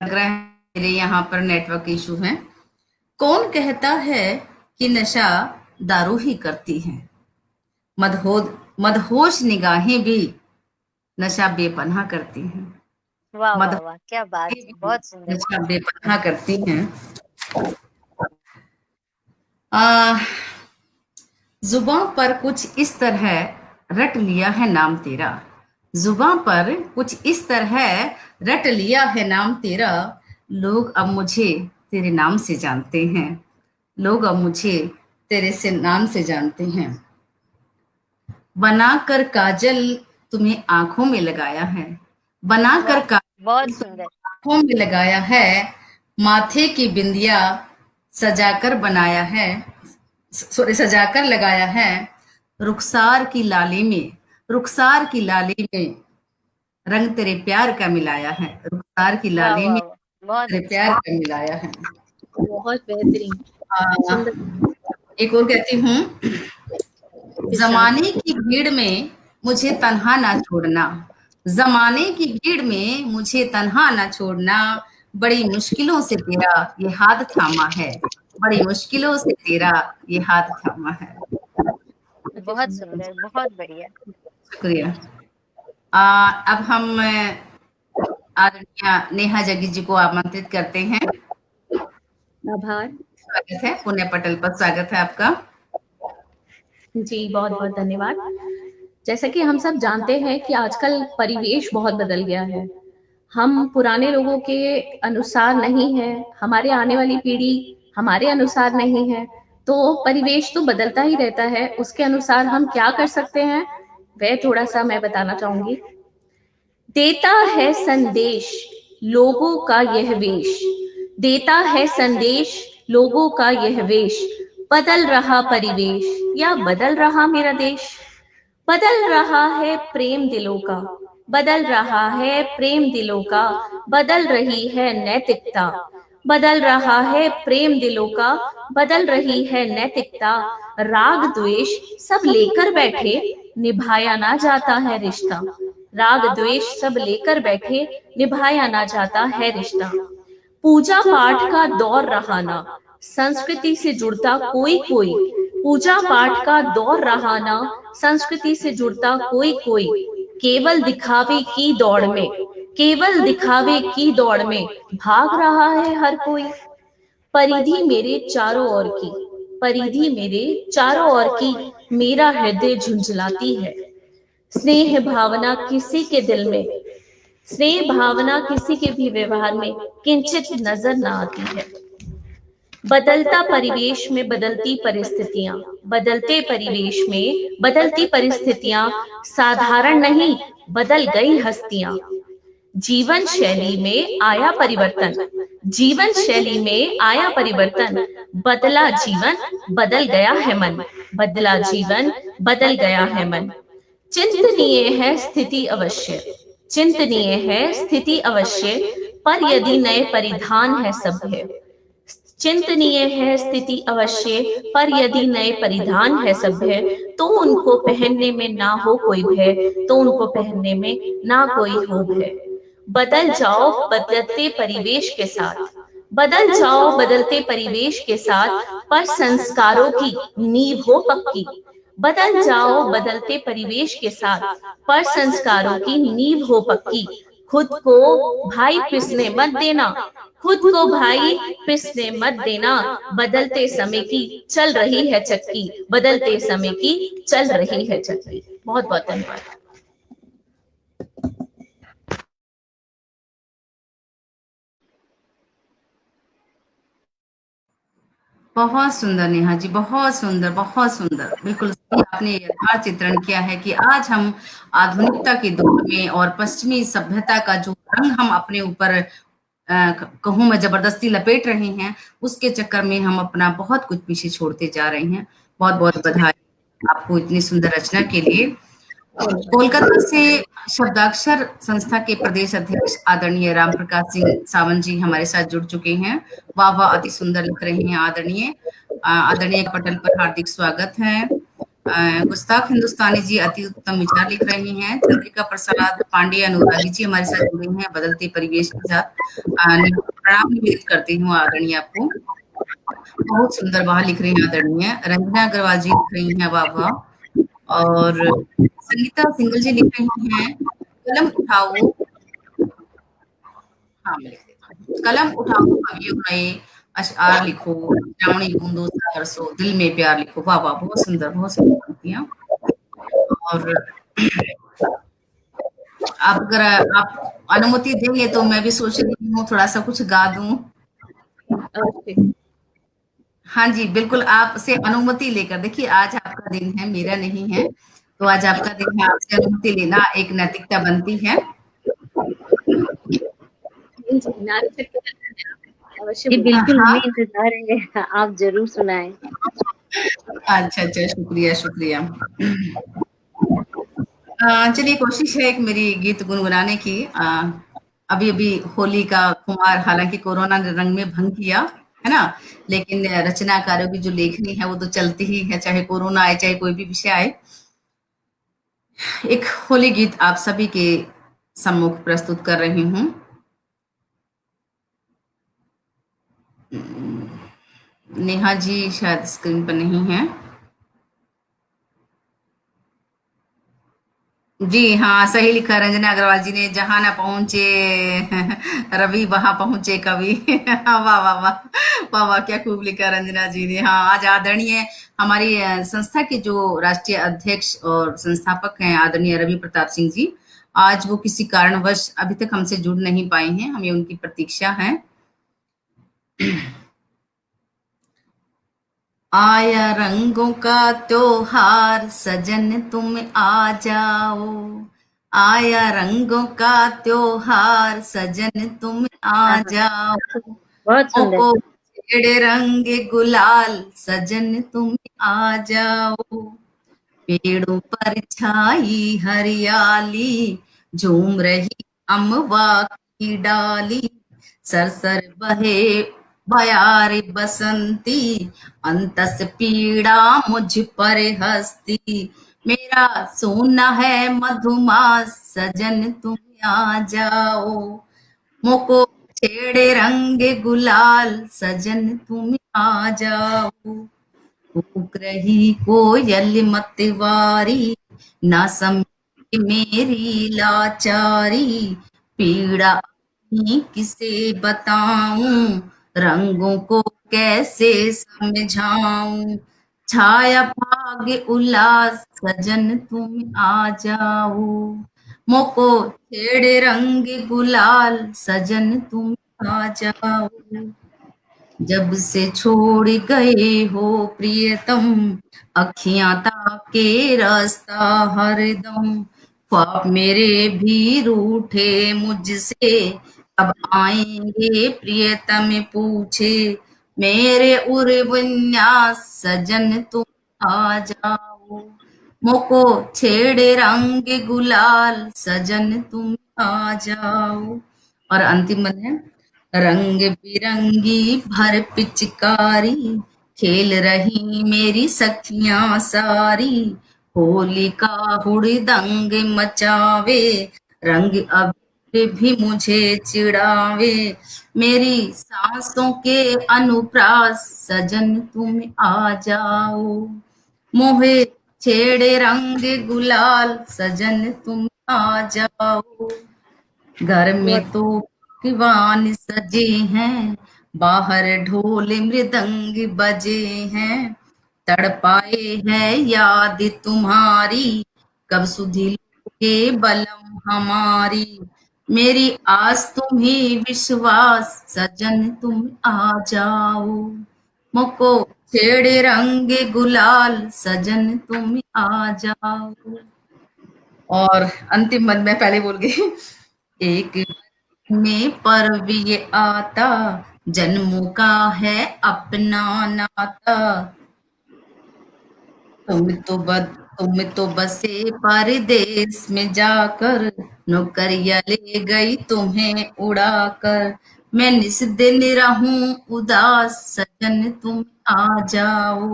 [SPEAKER 1] लग रहा है मेरे यहाँ पर नेटवर्क इशू है। कौन कहता है कि नशा दारू ही करती है, मदहो मदहोश निगाहें भी नशा बेपनाह करती हैं,
[SPEAKER 3] वाह वाह
[SPEAKER 1] मदहोश
[SPEAKER 3] वाह, क्या बात,
[SPEAKER 1] निगाहें भी
[SPEAKER 3] बहुत सुंदर।
[SPEAKER 1] नशा बेपनाह करती हैं। आ, जुबां पर कुछ इस तरह रट लिया है नाम तेरा, जुबां पर कुछ इस तरह रट लिया है नाम तेरा, लोग अब मुझे तेरे नाम से जानते हैं, लोग अब मुझे तेरे से नाम से जानते हैं। बनाकर काजल तुम्हें आंखों में लगाया है, बनाकर
[SPEAKER 3] वाह,
[SPEAKER 1] काजल
[SPEAKER 3] बहुत
[SPEAKER 1] तुम्हें
[SPEAKER 3] सुंदर।
[SPEAKER 1] आंखों में लगाया है, माथे की बिंदिया सजाकर बनाया है, सॉरी सजाकर लगाया है, रुखसार की लाली में, रुखसार की लाली में रंग तेरे प्यार का मिलाया है, रुखसार की
[SPEAKER 3] वाह
[SPEAKER 1] लाली
[SPEAKER 3] वाह
[SPEAKER 1] में
[SPEAKER 3] वाह, बहुत
[SPEAKER 1] तेरे
[SPEAKER 3] अच्छा।
[SPEAKER 1] प्यार का मिलाया है।
[SPEAKER 4] बहुत बेहतरीन,
[SPEAKER 1] आ,
[SPEAKER 4] सुंदर।
[SPEAKER 1] एक और कहती हूँ,
[SPEAKER 4] इरशाद।
[SPEAKER 1] जमाने की भीड़ में मुझे तन्हा ना छोड़ना, जमाने की भीड़ में मुझे तन्हा ना छोड़ना, बड़ी मुश्किलों से तेरा ये हाथ थामा है, बड़ी मुश्किलों से तेरा ये हाथ थामा है।
[SPEAKER 4] अति
[SPEAKER 3] बहुत
[SPEAKER 4] सुंदर।
[SPEAKER 3] सुंदर, बहुत बढ़िया।
[SPEAKER 1] शुक्रिया। अब हम आदरणीय नेहा जग्गी जी को आमंत्रित करते हैं।
[SPEAKER 4] आभार।
[SPEAKER 1] स्वागत है, पुण्य पटल पर स्वागत है आपका।
[SPEAKER 4] जी बहुत बहुत धन्यवाद। जैसा कि हम सब जानते हैं कि आजकल परिवेश बहुत बदल गया है, हम पुराने लोगों के अनुसार नहीं है, हमारे आने वाली पीढ़ी हमारे अनुसार नहीं है, तो परिवेश तो बदलता ही रहता है। उसके अनुसार हम क्या कर सकते हैं वह थोड़ा सा मैं बताना चाहूंगी। देता है संदेश लोगों का यह वेश, देता है संदेश लोगों का यह वेश, बदल रहा परिवेश या बदल रहा मेरा देश। बदल रहा है प्रेम दिलों का, बदल रहा है प्रेम दिलों का, बदल रही है नैतिकता। बदल रहा है प्रेम दिलों का, बदल रही है नैतिकता। राग द्वेष सब लेकर बैठे, निभाया ना जाता है रिश्ता। राग द्वेष सब लेकर बैठे, निभाया ना जाता है रिश्ता। पूजा पाठ का दौर रहा ना, संस्कृति से जुड़ता कोई कोई। पूजा पाठ का दौर रहा ना, संस्कृति से जुड़ता कोई कोई। केवल दिखावे की दौड़ में, केवल दिखावे की दौड़ में भाग रहा है हर कोई। परिधि मेरे चारों ओर की, परिधि मेरे चारों ओर की, मेरा हृदय झुंझलाती है। स्नेह भावना किसी के दिल में, स्नेह भावना किसी के भी व्यवहार में किंचित नजर न आती है। बदलता परिवेश में बदलती परिस्थितियां, बदलते परिवेश में बदलती परिस्थितियां, साधारण नहीं बदल गई हस्तियां। जीवन शैली में आया परिवर्तन, जीवन शैली में आया परिवर्तन। बदला जीवन बदल गया है मन, बदला जीवन बदल गया है मन। चिंतनीय है स्थिति अवश्य, चिंतनीय है स्थिति अवश्य, पर यदि नए परिधान है सब है। चिंतनीय है स्थिति अवश्य, पर यदि नए परिधान है सब है, तो उनको पहनने में ना हो कोई भय, तो उनको पहनने में ना कोई हो भय। बदल जाओ बदलते परिवेश के साथ, बदल जाओ बदलते परिवेश के साथ, पर संस्कारों की नींव हो पक्की। बदल जाओ बदलते परिवेश के साथ, पर संस्कारों की नींव हो पक्की। खुद को भाई पिसने मत देना, खुद को भाई पिसने मत देना। बदलते समय की चल रही है चक्की, बदलते समय की चल रही है चक्की। बहुत बहुत धन्यवाद।
[SPEAKER 1] बहुत सुंदर नेहा जी, बहुत सुंदर, बहुत सुंदर। बिल्कुल सही आपने यथार्थ चित्रण किया है कि आज हम आधुनिकता के दौर में और पश्चिमी सभ्यता का जो रंग हम अपने ऊपर कहूँ मैं जबरदस्ती लपेट रहे हैं, उसके चक्कर में हम अपना बहुत कुछ पीछे छोड़ते जा रहे हैं। बहुत बहुत बधाई आपको इतनी सुंदर रचना के लिए। कोलकाता से शब्दाक्षर संस्था के प्रदेश अध्यक्ष आदरणीय राम प्रकाश सिंह सावंत जी हमारे साथ जुड़ चुके हैं। वाह वाह, अति सुंदर लिख रहे हैं आदरणीय। आदरणीय पटल पर हार्दिक स्वागत है। गुस्ताख हिंदुस्तानी जी अति उत्तम विचार लिख रहे हैं। चंद्रिका प्रसाद पांडे अनुरागी जी हमारे साथ जुड़े हैं बदलते परिवेश के साथ। प्रणाम निवेदित करती हूँ आदरणीय आपको। बहुत सुंदर वाह लिख रही हैं आदरणीय। रंजना अग्रवाल जी लिख रही हैं वाह वाह। और संगीता सिंगल जी लिख रही हैं कलम उठाओ, हाँ मैं लिख देता हूँ, कलम उठाओ कवियों नए अशआर लिखो, श्रावणी बूंदों सा बरसो, दिल में प्यार लिखो। वाह वाह, बहुत सुंदर, बहुत सुंदर पंक्तियां। और आप अगर आप अनुमति देंगे तो मैं भी सोच रही हूँ थोड़ा सा कुछ गा दूं। हाँ जी बिल्कुल, आपसे अनुमति लेकर। देखिए आज आपका दिन है, मेरा नहीं है, तो आज आपका दिन है, आपसे अनुमति लेना एक नैतिकता बनती है।
[SPEAKER 3] जी बिल्कुल, हमें इंतजार है, आप जरूर सुनाएं।
[SPEAKER 1] अच्छा अच्छा, शुक्रिया शुक्रिया। चलिए कोशिश है एक मेरी गीत गुनगुनाने की। अभी अभी होली का खुमार, हालांकि कोरोना ने रंग में भंग किया है ना, लेकिन रचनाकारों की जो लेखनी है वो तो चलती ही है, चाहे कोरोना आए चाहे कोई भी विषय आए। एक होली गीत आप सभी के सम्मुख प्रस्तुत कर रही हूँ। नेहा जी शायद स्क्रीन पर नहीं है। जी हाँ, सही लिखा रंजना अग्रवाल जी ने, जहां ना पहुंचे रवि वहां पहुंचे कवि। वाह वाह वाह वाह वाह, क्या खूब लिखा रंजना जी ने। हाँ, आज आदरणीय हमारी संस्था के जो राष्ट्रीय अध्यक्ष और संस्थापक हैं आदरणीय रवि प्रताप सिंह जी, आज वो किसी कारणवश अभी तक हमसे जुड़ नहीं पाए हैं, हमें उनकी प्रतीक्षा है। आया रंगों का त्योहार, सजन तुम आ जाओ। आया रंगों का त्योहार, सजन तुम आ जाओ।
[SPEAKER 5] बहुत सुंदर।
[SPEAKER 1] को छेड़े रंग गुलाल, सजन तुम आ जाओ। पेड़ों पर छाई हरियाली, झूम रही अमवा की डाली। सरसर बहे बयार बसंती, अंतस पीड़ा मुझ पर हंसती। मेरा सोना है मधुमास, सजन तुम आ जाओ। मोको छेड़े रंग गुलाल, सजन तुम आ जाओ। कूक रही कोयल मतवारी, ना समझे मेरी लाचारी। पीड़ा अपनी किसे बताऊं, रंगों को कैसे समझाऊं। छाया भाग्य उल्लास, सजन तुम आ जाओ। मोको छेड़े रंग गुलाल, सजन तुम आ जाओ। जब से छोड़ गए हो प्रियतम, अखियां ताके रास्ता हरदम। ख्वाब मेरे भी रूठे मुझसे, अब आएंगे प्रियतम पूछे। मेरे उर्वन्यास, सजन तुम आ जाओ। मोको छेड़े रंग गुलाल, सजन तुम आ जाओ। और अंतिम मन है, रंग बिरंगी भर पिचकारी, खेल रही मेरी सखियां सारी। होली का हुड़दंग मचावे, रंग अबीर भी मुझे चिढ़ावे। मेरी सांसों के अनुप्रास, सजन तुम आ जाओ। मोहे छेड़े रंग गुलाल, सजन तुम आ जाओ। घर में तो पकवान सजे हैं, बाहर ढोल मृदंग बजे हैं। तड़पाए है याद तुम्हारी, कब सुधी लोगे बलम हमारी। मेरी आस तुम्हें विश्वास, सजन तुम आ जाओ। मुको छेड़े रंग गुलाल, सजन तुम आ जाओ। और अंतिम मन में पहले बोल गई, एक में पर्व ये आता, जन्मों का है अपना नाता। तुम तो बसे परदेश में जाकर, नौकरियां ले गई तुम्हें उड़ाकर। मैं निस दिन रहूं उदास, सजन तुम आ जाओ।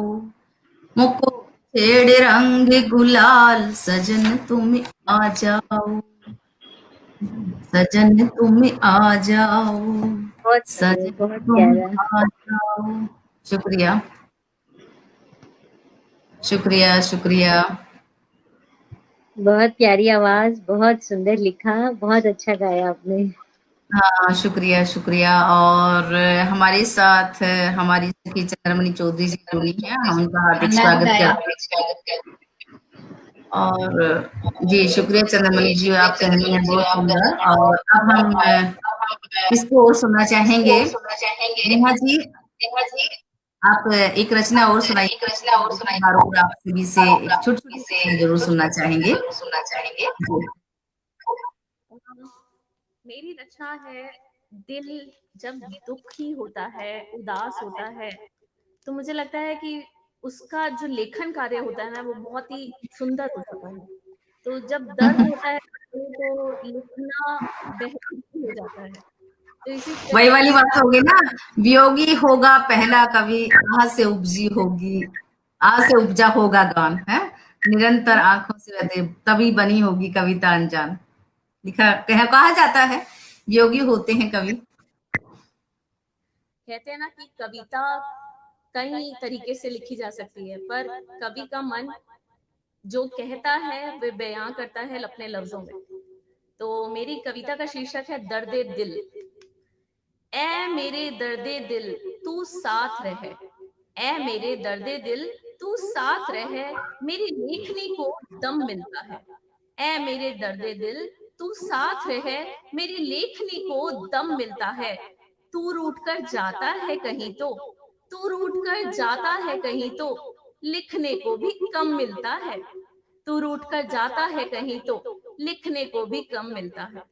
[SPEAKER 1] मुको छेड़े रंग गुलाल, सजन तुम आ जाओ। सजन तुम आ जाओ।
[SPEAKER 5] बहुत सुंदर,
[SPEAKER 1] सजन
[SPEAKER 5] बहुत
[SPEAKER 1] तुम
[SPEAKER 5] प्यारा।
[SPEAKER 1] आ जाओ। शुक्रिया, शुक्रिया, शुक्रिया।
[SPEAKER 5] बहुत प्यारी आवाज, बहुत सुंदर लिखा, बहुत अच्छा गाया आपने।
[SPEAKER 1] हाँ, शुक्रिया, शुक्रिया। और हमारे साथ हमारी सखी चंद्रमणि चौधरी जी जुड़ी हैं, हम उनका हार्दिक स्वागत करते हैं। और जी शुक्रिया चंद्रमणि जी, आप कह रही हैं बहुत सुंदर। और अब हम किसको और सुनना चाहेंगे? नेहा जी, आप एक रचना और सुनाइए, और आप सभी से एक छोटी छोटी रचना जरूर सुनना चाहेंगे। जी।
[SPEAKER 4] मेरी रचना है, दिल जब दुखी होता है, उदास होता है, तो मुझे लगता है कि उसका जो लेखन कार्य होता है ना, वो बहुत ही सुंदर होता है। तो जब दर्द होता है तो लिखना बेहतर हो जाता है। तो इसी
[SPEAKER 1] वही
[SPEAKER 4] तरह
[SPEAKER 1] वाली बात होगी ना, वियोगी होगा पहला कवि, आह से उपजी होगी, आह से उपजा होगा गान है। निरंतर आंखों से बहे, तभी बनी होगी कविता अनजान। लिखा कहा जाता है, वियोगी होते हैं कवि।
[SPEAKER 4] कहते हैं ना कि कविता कई तरीके से लिखी जा सकती है, पर कवि का मन जो कहता है वे बयां करता है अपने लफ्जों में। तो मेरी कविता का शीर्षक है दर्दे दिल। ए मेरे दर्दे दिल तू साथ रहे, ए मेरे दर्दे दिल तू साथ रहे, मेरी लेखनी को दम मिलता है। ए मेरे दर्दे दिल तू साथ रहे मेरी लेखनी को दम मिलता है। तू रूठ कर जाता है कहीं तो, तू रूठ कर जाता है कहीं तो लिखने को भी कम मिलता है। तू रूठ कर जाता है कहीं तो लिखने को भी कम मिलता है।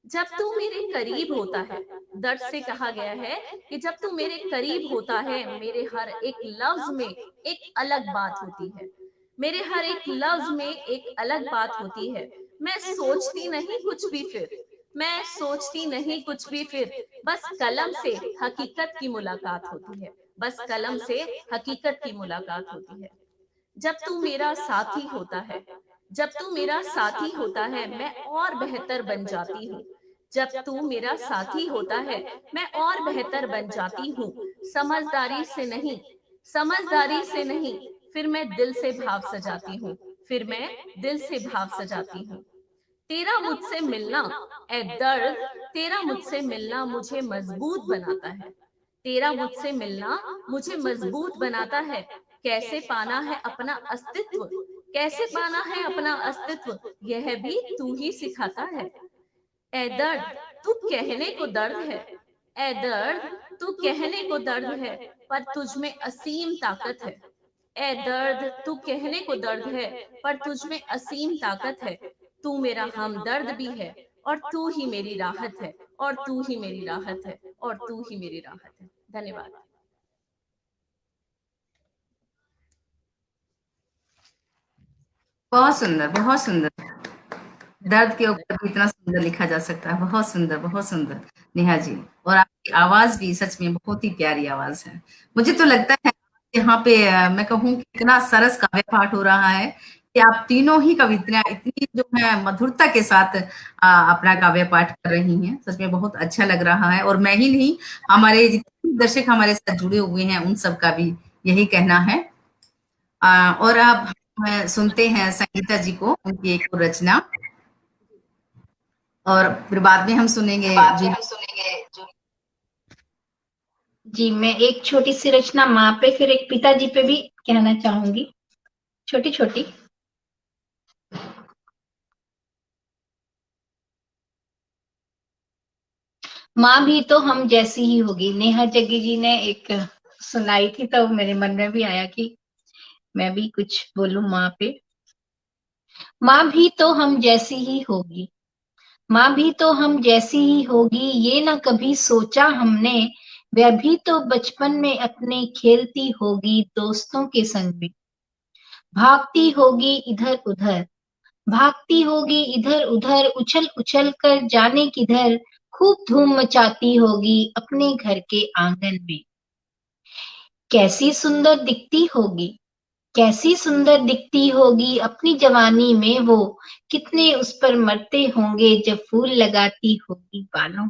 [SPEAKER 4] जब तू मेरे करीब होता है, दर्द से कहा गया है कि जब तू मेरे करीब होता है, मेरे हर एक लफ्ज में एक अलग बात होती है। मेरे हर एक लफ्ज में एक अलग बात होती है। मैं सोचती नहीं कुछ भी फिर, मैं सोचती नहीं कुछ भी फिर, बस कलम से हकीकत की मुलाकात होती है। बस कलम से हकीकत की मुलाकात होती है। जब तू मेरा साथी होता है, जब तू मेरा साथी होता है, मैं और बेहतर बन जाती हूँ। जब तू मेरा साथी होता है, मैं और बेहतर बन जाती हूँ। समझदारी से नहीं, समझदारी से नहीं, फिर मैं दिल से भाव सजाती हूँ। फिर मैं दिल से भाव सजाती हूँ। तेरा मुझसे मिलना ए दर्द, तेरा मुझसे मिलना मुझे मजबूत बनाता है। तेरा मुझसे मिलना मुझे मजबूत बनाता है। कैसे पाना है अपना अस्तित्व, कैसे पाना है अपना अस्तित्व, यह भी तू ही सिखाता है। ए दर्द तू कहने को दर्द है, ए दर्द तू कहने को दर्द है, पर तुझ में असीम ताकत है। ए दर्द तू कहने को दर्द है, पर तुझ में असीम ताकत है। तू मेरा हमदर्द भी है और तू ही मेरी राहत है, और तू ही मेरी राहत है, और तू ही मेरी राहत है। धन्यवाद।
[SPEAKER 1] बहुत सुंदर, बहुत सुंदर। दर्द के ऊपर भी इतना सुंदर लिखा जा सकता है। बहुत सुंदर, बहुत सुंदर नेहा जी। और आपकी आवाज भी सच में बहुत ही प्यारी आवाज है। मुझे तो लगता है यहाँ पे मैं कहूँ कि इतना सरस काव्य पाठ हो रहा है कि आप तीनों ही कविताएं इतनी जो है मधुरता के साथ अपना काव्य पाठ कर रही हैं। सच में बहुत अच्छा लग रहा है। और मैं ही नहीं, हमारे जितने दर्शक हमारे साथ जुड़े हुए हैं उन सबका भी यही कहना है। और अब हम सुनते हैं संगीता जी को, उनकी एक और रचना, और फिर बाद में हम सुनेंगे जी।
[SPEAKER 2] जी, मैं एक छोटी सी रचना माँ पे, फिर एक पिताजी पे भी कहना चाहूंगी, छोटी छोटी। माँ भी तो हम जैसी ही होगी, नेहा जग्गी जी ने एक सुनाई थी, तो मेरे मन में भी आया कि मैं भी कुछ बोलूं माँ पे। माँ भी तो हम जैसी ही होगी, माँ भी तो हम जैसी ही होगी, ये ना कभी सोचा हमने। वह भी तो बचपन में अपने खेलती होगी दोस्तों के संग में। भागती होगी इधर उधर, भागती होगी इधर उधर, उछल उछल कर जाने किधर। खूब धूम मचाती होगी अपने घर के आंगन में। कैसी सुंदर दिखती होगी, कैसी सुंदर दिखती होगी अपनी जवानी में वो। कितने उस पर मरते होंगे जब फूल लगाती होगी बालों।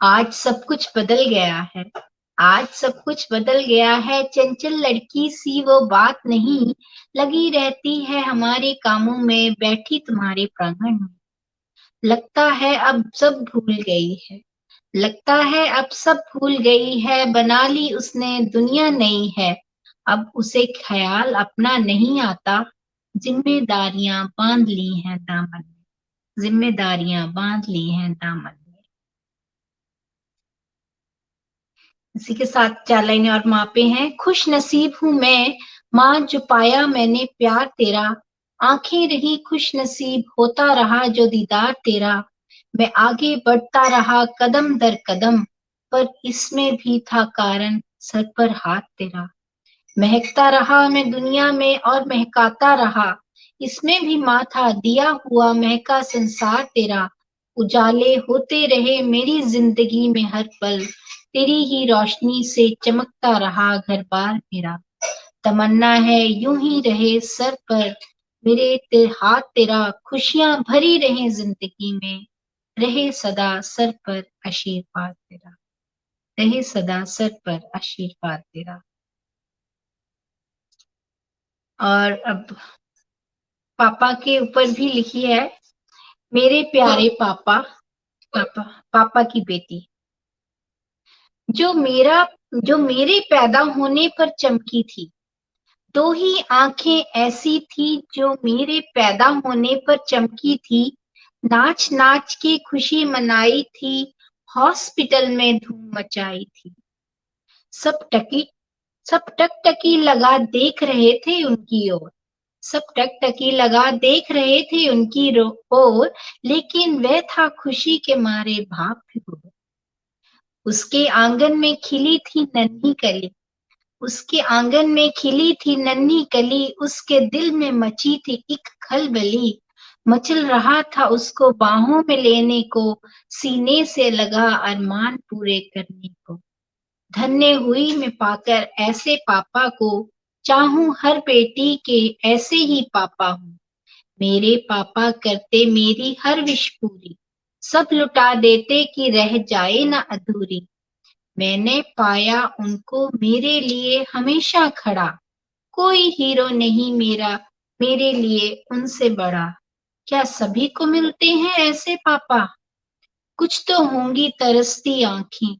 [SPEAKER 2] आज सब कुछ बदल गया है, आज सब कुछ बदल गया है। चंचल लड़की सी वो बात नहीं, लगी रहती है हमारे कामों में, बैठी तुम्हारे प्रांगण में। लगता है अब सब भूल गई है, लगता है अब सब भूल गई है। बना ली उसने दुनिया नई है, अब उसे ख्याल अपना नहीं आता। जिम्मेदारियां बांध ली हैं दामन में, जिम्मेदारियां बांध ली हैं दामन में। इसी के साथ 4 लाइनें और माँ पे हैं। खुश नसीब हूँ मैं माँ जो पाया मैंने प्यार तेरा। आंखें रही खुश नसीब होता रहा जो दीदार तेरा। मैं आगे बढ़ता रहा कदम दर कदम, पर इसमें भी था कारण सर पर हाथ तेरा। महकता रहा मैं दुनिया में और महकाता रहा, इसमें भी माँ था दिया हुआ महका संसार तेरा। उजाले होते रहे मेरी जिंदगी में हर पल, तेरी ही रोशनी से चमकता रहा घर बार मेरा। तमन्ना है यूं ही रहे सर पर मेरे हाथ तेरा। खुशियां भरी रहे जिंदगी में, रहे सदा सर पर आशीर्वाद तेरा, रहे सदा सर पर आशीर्वाद तेरा। और अब पापा के ऊपर भी लिखी है। मेरे प्यारे पापा, पापा पापा की बेटी, जो मेरे पैदा होने पर चमकी थी। दो ही आंखें ऐसी थी जो मेरे पैदा होने पर चमकी थी। नाच नाच के खुशी मनाई थी, हॉस्पिटल में धूम मचाई थी। सब टकटकी लगा देख रहे थे उनकी ओर। सब टकटकी लगा देख रहे थे उनकी ओर, लेकिन वह था खुशी के मारे भाप भिगोर। उसके आंगन में खिली थी नन्ही कली, उसके आंगन में खिली थी नन्ही कली, उसके दिल में मची थी एक खलबली। मचल रहा था उसको बाहों में लेने को, सीने से लगा अरमान पूरे करने को। धन्य हुई मैं पाकर ऐसे पापा को, चाहूं हर बेटी के ऐसे ही पापा हूँ। मेरे पापा करते मेरी हर विश पूरी, सब लुटा देते कि रह जाए ना अधूरी। मैंने पाया उनको मेरे लिए हमेशा खड़ा, कोई हीरो नहीं मेरा मेरे लिए उनसे बड़ा। क्या सभी को मिलते हैं ऐसे पापा? कुछ तो होंगी तरसती आंखें,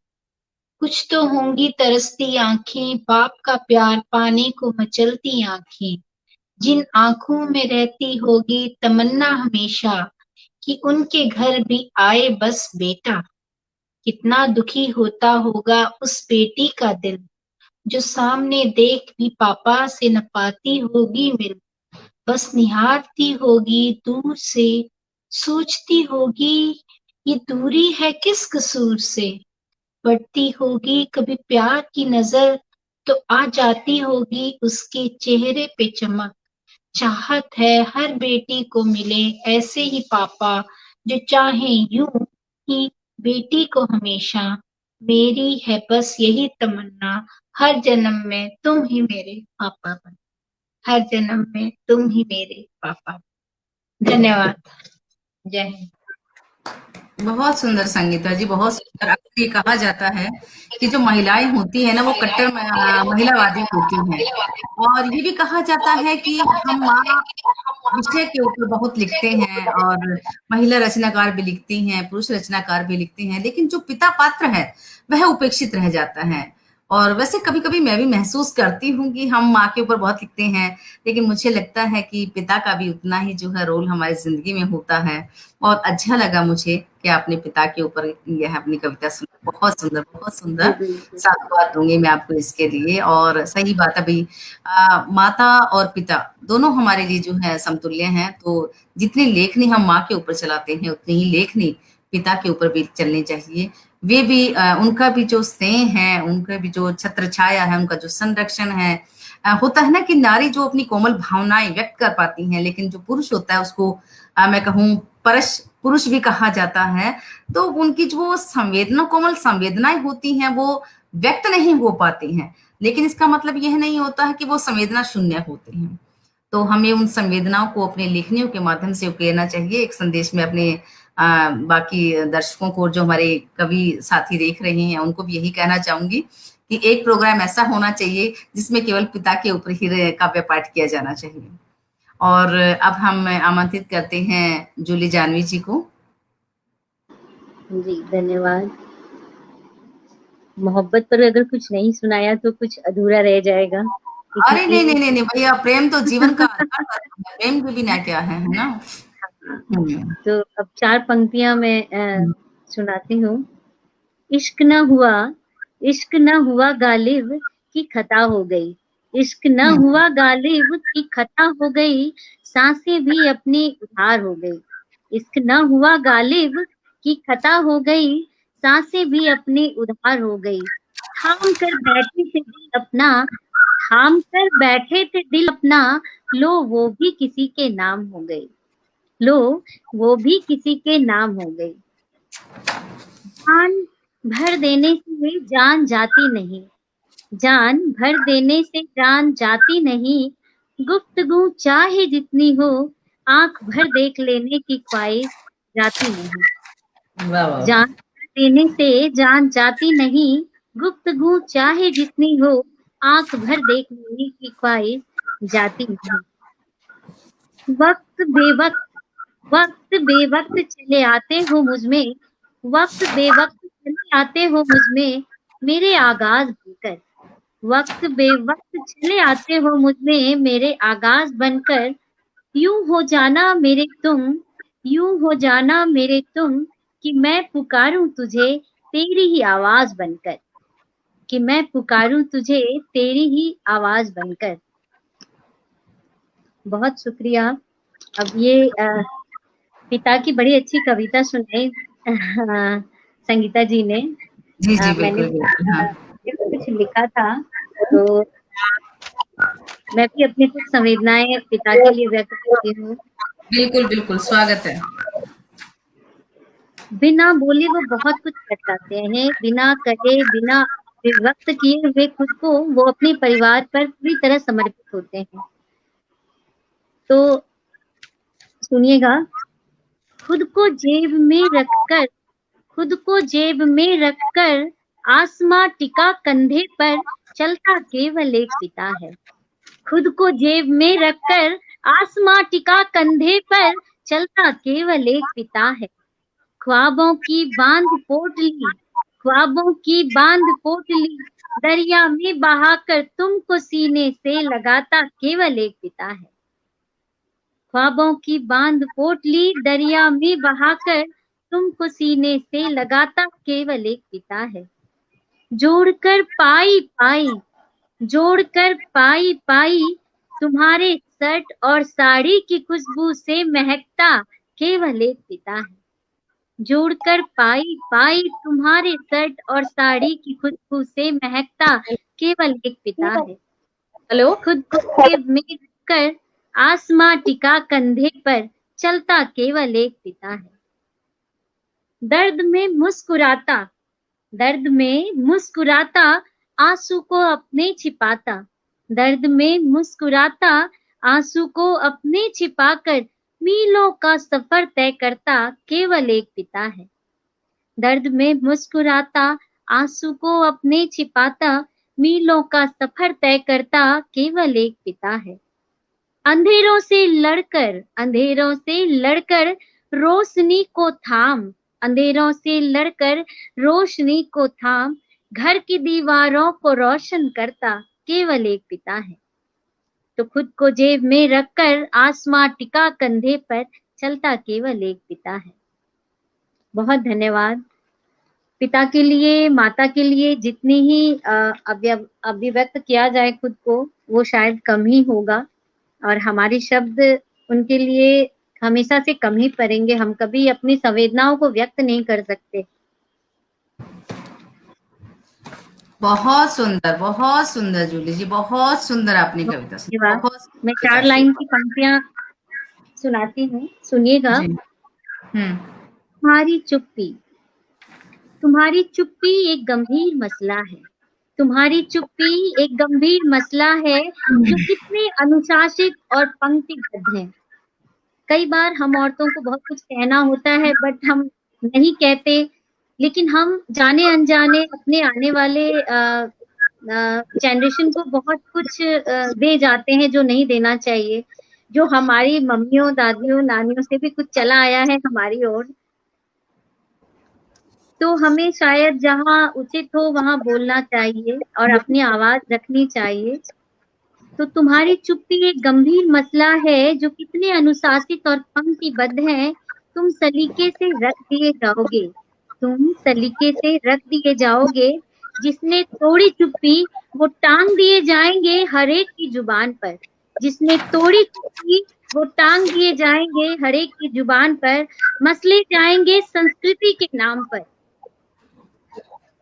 [SPEAKER 2] कुछ तो होंगी तरसती आंखें, बाप का प्यार पाने को मचलती आंखें। जिन आंखों में रहती होगी तमन्ना हमेशा, कि उनके घर भी आए बस बेटा। कितना दुखी होता होगा उस बेटी का दिल, जो सामने देख भी पापा से न पाती होगी मिल। बस निहारती होगी दूर से, सोचती होगी ये दूरी है किस कसूर से। पड़ती होगी कभी प्यार की नजर, तो आ जाती होगी उसके चेहरे पे चमक। चाहत है हर बेटी को मिले ऐसे ही पापा, जो चाहे यूं ही बेटी को हमेशा। मेरी है बस यही तमन्ना, हर जन्म में तुम ही मेरे पापा बनो, हर जन्म में तुम ही मेरे पापा बनो। धन्यवाद। जय हिंद।
[SPEAKER 1] बहुत सुंदर संगीता जी, बहुत सुंदर। अक्सर ये कहा जाता है कि जो महिलाएं होती है ना वो कट्टर महिलावादी होती हैं, और ये भी कहा जाता है कि हम माँ विषय के ऊपर बहुत लिखते हैं, और महिला रचनाकार भी लिखती हैं, पुरुष रचनाकार भी लिखते हैं, लेकिन जो पिता पात्र है वह उपेक्षित रह जाता है। और वैसे कभी-कभी मैं भी महसूस करती हूँ कि हम माँ के ऊपर बहुत लिखते हैं, लेकिन मुझे लगता है कि पिता का भी उतना ही जो है रोल हमारी ज़िंदगी में होता है। और अच्छा लगा मुझे कि आपने पिता के ऊपर यह अपनी कविता सुनी। बहुत सुंदर, बहुत
[SPEAKER 5] जी
[SPEAKER 1] सुंदर।
[SPEAKER 5] बिल्कुल।
[SPEAKER 1] साधुवाद दूँगी मैं आपको इसके लिए। और सही बात है भई, माता और पिता दोनों हमारे लिए जो है समतुल्य हैं, तो जितनी लेखनी हम माँ के ऊपर चलाते हैं, उतनी ही लेखनी पिता के ऊपर भी चलनी चाहिए। वे भी उनका भी जो स्नेह है, उनका भी जो छत्र छाया है, उनका जो संरक्षण है, होता है ना कि नारी जो अपनी कोमल भावनाएँ व्यक्त कर पाती हैं, लेकिन जो पुरुष होता है उसको मैं कहूँ परश पुरुष भी कहा जाता है, तो उनकी जो कोमल संवेदनाएँ होती हैं, वो व्यक्त नहीं हो पाती हैं। लेकिन इसका मतलब यह नहीं होता है कि वो संवेदना शून्य होते हैं। तो हमें उन संवेदनाओं को अपने लेखनियों के माध्यम से उकेरना चाहिए। एक संदेश में अपने बाकी दर्शकों को, जो हमारे कवि साथी देख रहे हैं, उनको भी यही कहना चाहूँगी कि एक प्रोग्राम ऐसा होना चाहिए जिसमें केवल पिता के ऊपर ही काव्य पाठ किया जाना चाहिए। और अब हम आमंत्रित करते हैं जूली जानवी जी को।
[SPEAKER 5] जी धन्यवाद। मोहब्बत पर अगर कुछ नहीं सुनाया तो कुछ अधूरा रह जाएगा,
[SPEAKER 1] अरे नहीं,
[SPEAKER 5] इसलिए
[SPEAKER 1] नहीं, नहीं, नहीं भैया, प्रेम तो जीवन का आधार तत्व है, प्रेम के बिना क्या है ना? हुँ।
[SPEAKER 5] तो अब 4 पंक्तियाँ मैं सुनाती हूँ। इश्क न हुआ गालिब की खता हो गई। इश्क न
[SPEAKER 1] हुँ।
[SPEAKER 5] हुआ गालिब की खता हो गई, सांसें भी अपनी उधार हो गई। इश्क न हुआ गालिब की खता हो गई, सांसें भी अपनी उधार हो गई। थाम कर बैठे थे दिल अपना, थाम कर बैठे थे दिल अपना, लो वो भी किसी के नाम हो गई। लो वो भी किसी के नाम हो गई। जान भर देने से जान जाती नहीं, जान भर देने से जान जाती नहीं, गुफ्तगू चाहे जितनी हो, आंख भर देख लेने की ख्वाहिश जाती नहीं।
[SPEAKER 1] वाह, वाह!
[SPEAKER 5] जान भर देने से जान जाती नहीं, गुफ्तगू चाहे जितनी हो, आंख भर देख लेने की ख्वाहिश जाती नहीं। वक्त बेवक्त वक्त बेवक्त चले आते हो मुझमें, वक्त बेवक्त चले आते हो मुझमें, मेरे आगाज बनकर। वक्त बेवक्त चले आते हो मुझमें, मेरे आगाज बनकर। यूं हो जाना मेरे तुम, यूं हो जाना मेरे तुम कि मैं पुकारूं तुझे तेरी ही आवाज बनकर, कि मैं पुकारूं तुझे तेरी ही आवाज बनकर। बहुत शुक्रिया। अब ये पिता की बड़ी अच्छी कविता सुनाई संगीता जी ने।
[SPEAKER 1] जी जी,
[SPEAKER 5] मैंने
[SPEAKER 1] बिल्कुल बिल्कुल। हाँ,
[SPEAKER 5] कुछ लिखा था, तो मैं भी अपनी कुछ संवेदनाएं पिता के लिए व्यक्त करती हूँ।
[SPEAKER 1] बिल्कुल बिल्कुल, स्वागत है।
[SPEAKER 5] बिना बोले वो बहुत कुछ कर जाते हैं, बिना कहे, बिना व्यक्त किए हुए खुद को वो अपने परिवार पर पूरी तरह समर्पित होते हैं। तो सुनिएगा। खुद को जेब में रखकर, खुद को जेब में रखकर आसमां टिका कंधे पर, चलता केवल एक पिता है। खुद को जेब में रखकर आसमां टिका कंधे पर, चलता केवल एक पिता है। ख्वाबों की बांध पोटली, ख्वाबों की बांध पोटली दरिया में बहाकर तुमको सीने से लगाता केवल एक पिता है। ख्वाबों की बांध पोटली दरिया में बहाकर तुमको सीने से लगाता केवल एक पिता है। जोड़कर पाई पाई, जोड़कर पाई पाई तुम्हारे शर्ट और साड़ी की खुशबू से महकता केवल एक पिता है। जोड़कर पाई पाई तुम्हारे शर्ट और साड़ी की खुशबू से महकता केवल एक पिता है।
[SPEAKER 4] हेलो,
[SPEAKER 5] खुद को जेब में रखकर आसमां टिका कंधे पर, चलता केवल एक पिता है। दर्द में मुस्कुराता, दर्द में मुस्कुराता आंसू को अपने छिपाता, दर्द में मुस्कुराता आंसू को अपने छिपाकर मीलों का सफर तय करता केवल एक पिता है। दर्द में मुस्कुराता आंसू को अपने छिपाता मीलों का सफर तय करता केवल एक पिता है। अंधेरों से लड़कर, अंधेरों से लड़कर रोशनी को थाम, अंधेरों से लड़कर रोशनी को थाम घर की दीवारों को रोशन करता केवल एक पिता है। तो खुद को जेब में रखकर आसमां टिका कंधे पर, चलता केवल एक पिता है। बहुत धन्यवाद। पिता के लिए, माता के लिए जितनी ही अभिव्यक्त किया जाए खुद को, वो शायद कम ही होगा, और हमारे शब्द उनके लिए हमेशा से कम ही पड़ेंगे। हम कभी अपनी संवेदनाओं को व्यक्त नहीं कर सकते।
[SPEAKER 1] बहुत सुंदर जूली जी, बहुत सुंदर आपने कविता सुनी।
[SPEAKER 5] धन्यवाद।
[SPEAKER 1] बहुत
[SPEAKER 5] मैं
[SPEAKER 1] सुंदर
[SPEAKER 5] 4 लाइन की पंक्तियां सुनाती हूँ, सुनिएगा।
[SPEAKER 1] जी।
[SPEAKER 5] तुम्हारी चुप्पी, तुम्हारी चुप्पी एक गंभीर मसला है, तुम्हारी चुप्पी एक गंभीर मसला है जो कितने अनुशासित और पंक्तिबद्ध है। कई बार हम औरतों को बहुत कुछ कहना होता है, बट हम नहीं कहते, लेकिन हम जाने अनजाने अपने आने वाले जनरेशन को बहुत कुछ दे जाते हैं जो नहीं देना चाहिए, जो हमारी मम्मियों, दादियों, नानियों से भी कुछ चला आया है हमारी ओर। तो हमें शायद जहाँ उचित हो वहां बोलना चाहिए और अपनी आवाज रखनी चाहिए। तो तुम्हारी चुप्पी एक गंभीर मसला है जो कितने अनुशासित और पंक्तिबद्ध है। तुम सलीके से रख दिए जाओगे, तुम सलीके से रख दिए जाओगे। जिसने तोड़ी चुप्पी वो टांग दिए जाएंगे हर एक की जुबान पर, जिसने तोड़ी चुप्पी वो टांग दिए जाएंगे हर एक की जुबान पर, मसले जाएंगे संस्कृति के नाम पर।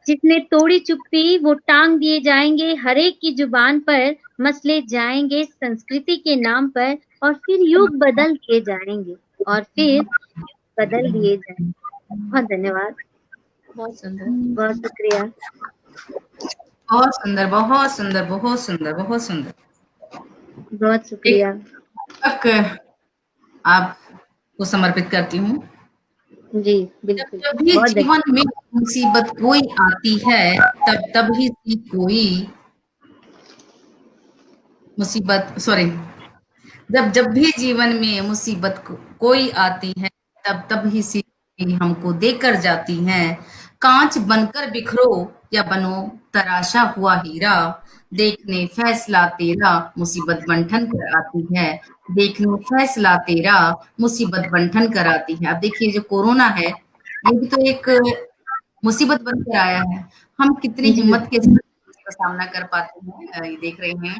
[SPEAKER 5] जिसने तोड़ी चुप्पी वो टांग दिए जाएंगे हर एक की जुबान पर, मसले जाएंगे संस्कृति के नाम पर, और फिर युग बदल दिए जाएंगे, और फिर बदल दिए जाएंगे। बहुत धन्यवाद।
[SPEAKER 4] बहुत सुंदर।
[SPEAKER 5] बहुत शुक्रिया।
[SPEAKER 1] बहुत सुंदर, बहुत सुंदर, बहुत सुंदर, बहुत सुंदर।
[SPEAKER 5] बहुत शुक्रिया।
[SPEAKER 1] तक आपको समर्पित करती हूँ।
[SPEAKER 5] जी बिल्कुल।
[SPEAKER 1] जब भी
[SPEAKER 5] बहुत
[SPEAKER 1] जीवन में मुसीबत कोई आती है, तब ही सी कोई मुसीबत, सॉरी, जब भी जीवन में मुसीबत कोई आती है, तब ही सी हमको देकर जाती हैं। कांच बनकर बिखरो या बनो तराशा हुआ हीरा, देखने फैसला तेरा मुसीबत बंठन कर आती है, देखने फैसला तेरा मुसीबत बंठन कर आती है। अब देखिए जो कोरोना है, ये भी तो एक मुसीबत बनकर आया है। हम कितनी
[SPEAKER 5] जी
[SPEAKER 1] हिम्मत के साथ इसका सामना कर पाते हैं, ये देख रहे हैं।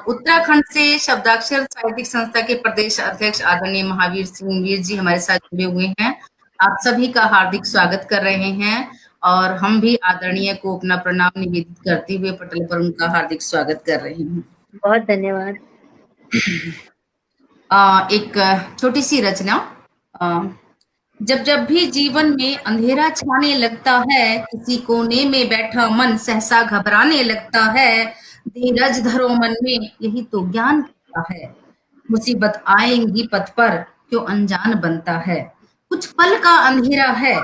[SPEAKER 1] उत्तराखंड से शब्दाक्षर साहित्यिक संस्था के प्रदेश अध्यक्ष आदरणीय महावीर सिंह वीर जी हमारे साथ जुड़े हुए हैं। आप सभी का हार्दिक स्वागत कर रहे हैं और हम भी आदरणीय को अपना प्रणाम निवेदित करते हुए पटल पर उनका हार्दिक स्वागत कर रहे हैं।
[SPEAKER 5] बहुत धन्यवाद।
[SPEAKER 1] एक छोटी सी रचना। जब जब भी जीवन में अंधेरा छाने लगता है, किसी कोने में बैठा मन सहसा घबराने लगता है, धीरज धरो मन में, यही तो ज्ञान कहता है। मुसीबत आएंगी पथ पर, क्यों अनजान बनता है। कुछ पल का अंधेरा है,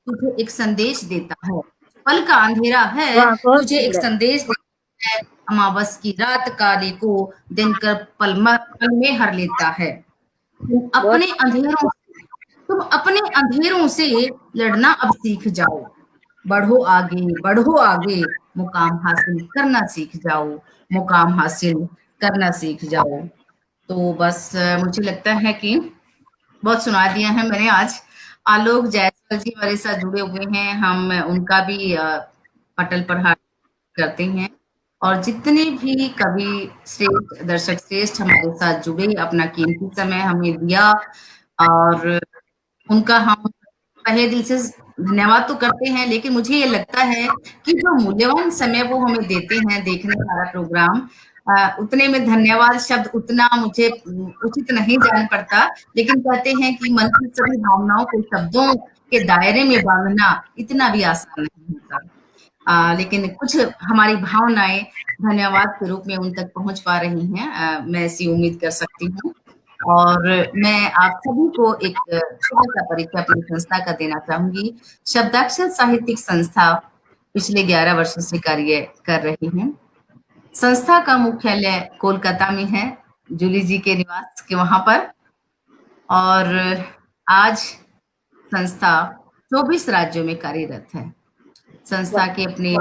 [SPEAKER 1] तुझे एक संदेश देता है। पल का अंधेरा है,
[SPEAKER 5] वाह, बहुत
[SPEAKER 1] तुझे एक
[SPEAKER 5] सुंदर।
[SPEAKER 1] संदेश देता है। अमावस की रात काले को दिनकर पल में हर लेता है। तुम
[SPEAKER 5] बहुत
[SPEAKER 1] अपने अंधेरों तुम अपने अंधेरों से लड़ना अब सीख जाओ। बढ़ो आगे, मुकाम हासिल करना सीख जाओ, मुकाम हासिल करना सीख जाओ। तो बस मुझे लगता है कि बहुत सुना दिया है मैंने आज। आलोक जायसवाल जी हमारे साथ जुड़े हुए हैं, हम उनका भी पटल पर हाथ करते हैं। और जितने भी कवि श्रेष्ठ, दर्शक श्रेष्ठ हमारे साथ जुड़े, अपना कीमती समय हमें दिया, और उनका हम तहे दिल से धन्यवाद तो करते हैं, लेकिन मुझे ये लगता है कि जो मूल्यवान समय वो हमें देते हैं देखने हमारा प्रोग्राम, उतने में धन्यवाद शब्द उतना मुझे उचित नहीं जान पड़ता। लेकिन कहते हैं कि मन की सभी भावनाओं को शब्दों के दायरे में बांधना इतना भी आसान नहीं होता। लेकिन कुछ हमारी भावनाएं धन्यवाद के रूप में उन तक पहुंच पा रही हैं, मैं ऐसी उम्मीद कर सकती हूँ। और मैं आप सभी को एक छोटा सा परिचय अपनी संस्था का देना चाहूंगी। शब्दाक्षर साहित्यिक संस्था पिछले 11 वर्षों से कार्य कर रही है। संस्था का मुख्यालय कोलकाता में है, जूली जी के निवास के वहां पर। और आज संस्था 24 राज्यों में कार्यरत है। संस्था के अपने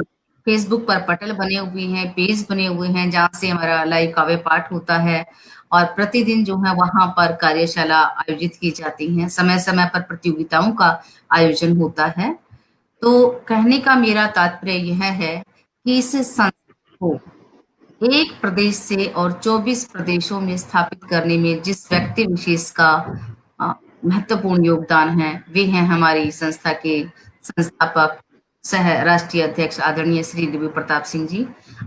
[SPEAKER 1] फेसबुक पर पटल बने हुए हैं, पेज बने हुए हैं, जहाँ से हमारा लाइव काव्य पाठ होता है। और प्रतिदिन जो है वहां पर कार्यशाला आयोजित की जाती हैं, समय समय पर प्रतियोगिताओं का आयोजन होता है। तो कहने का मेरा तात्पर्य यह है कि इस संस्था को एक प्रदेश से और 24 प्रदेशों में स्थापित करने में जिस व्यक्ति विशेष का महत्वपूर्ण योगदान है, वे हैं हमारी संस्था के संस्थापक सह राष्ट्रीय अध्यक्ष आदरणीय श्री दिव्य प्रताप सिंह जी।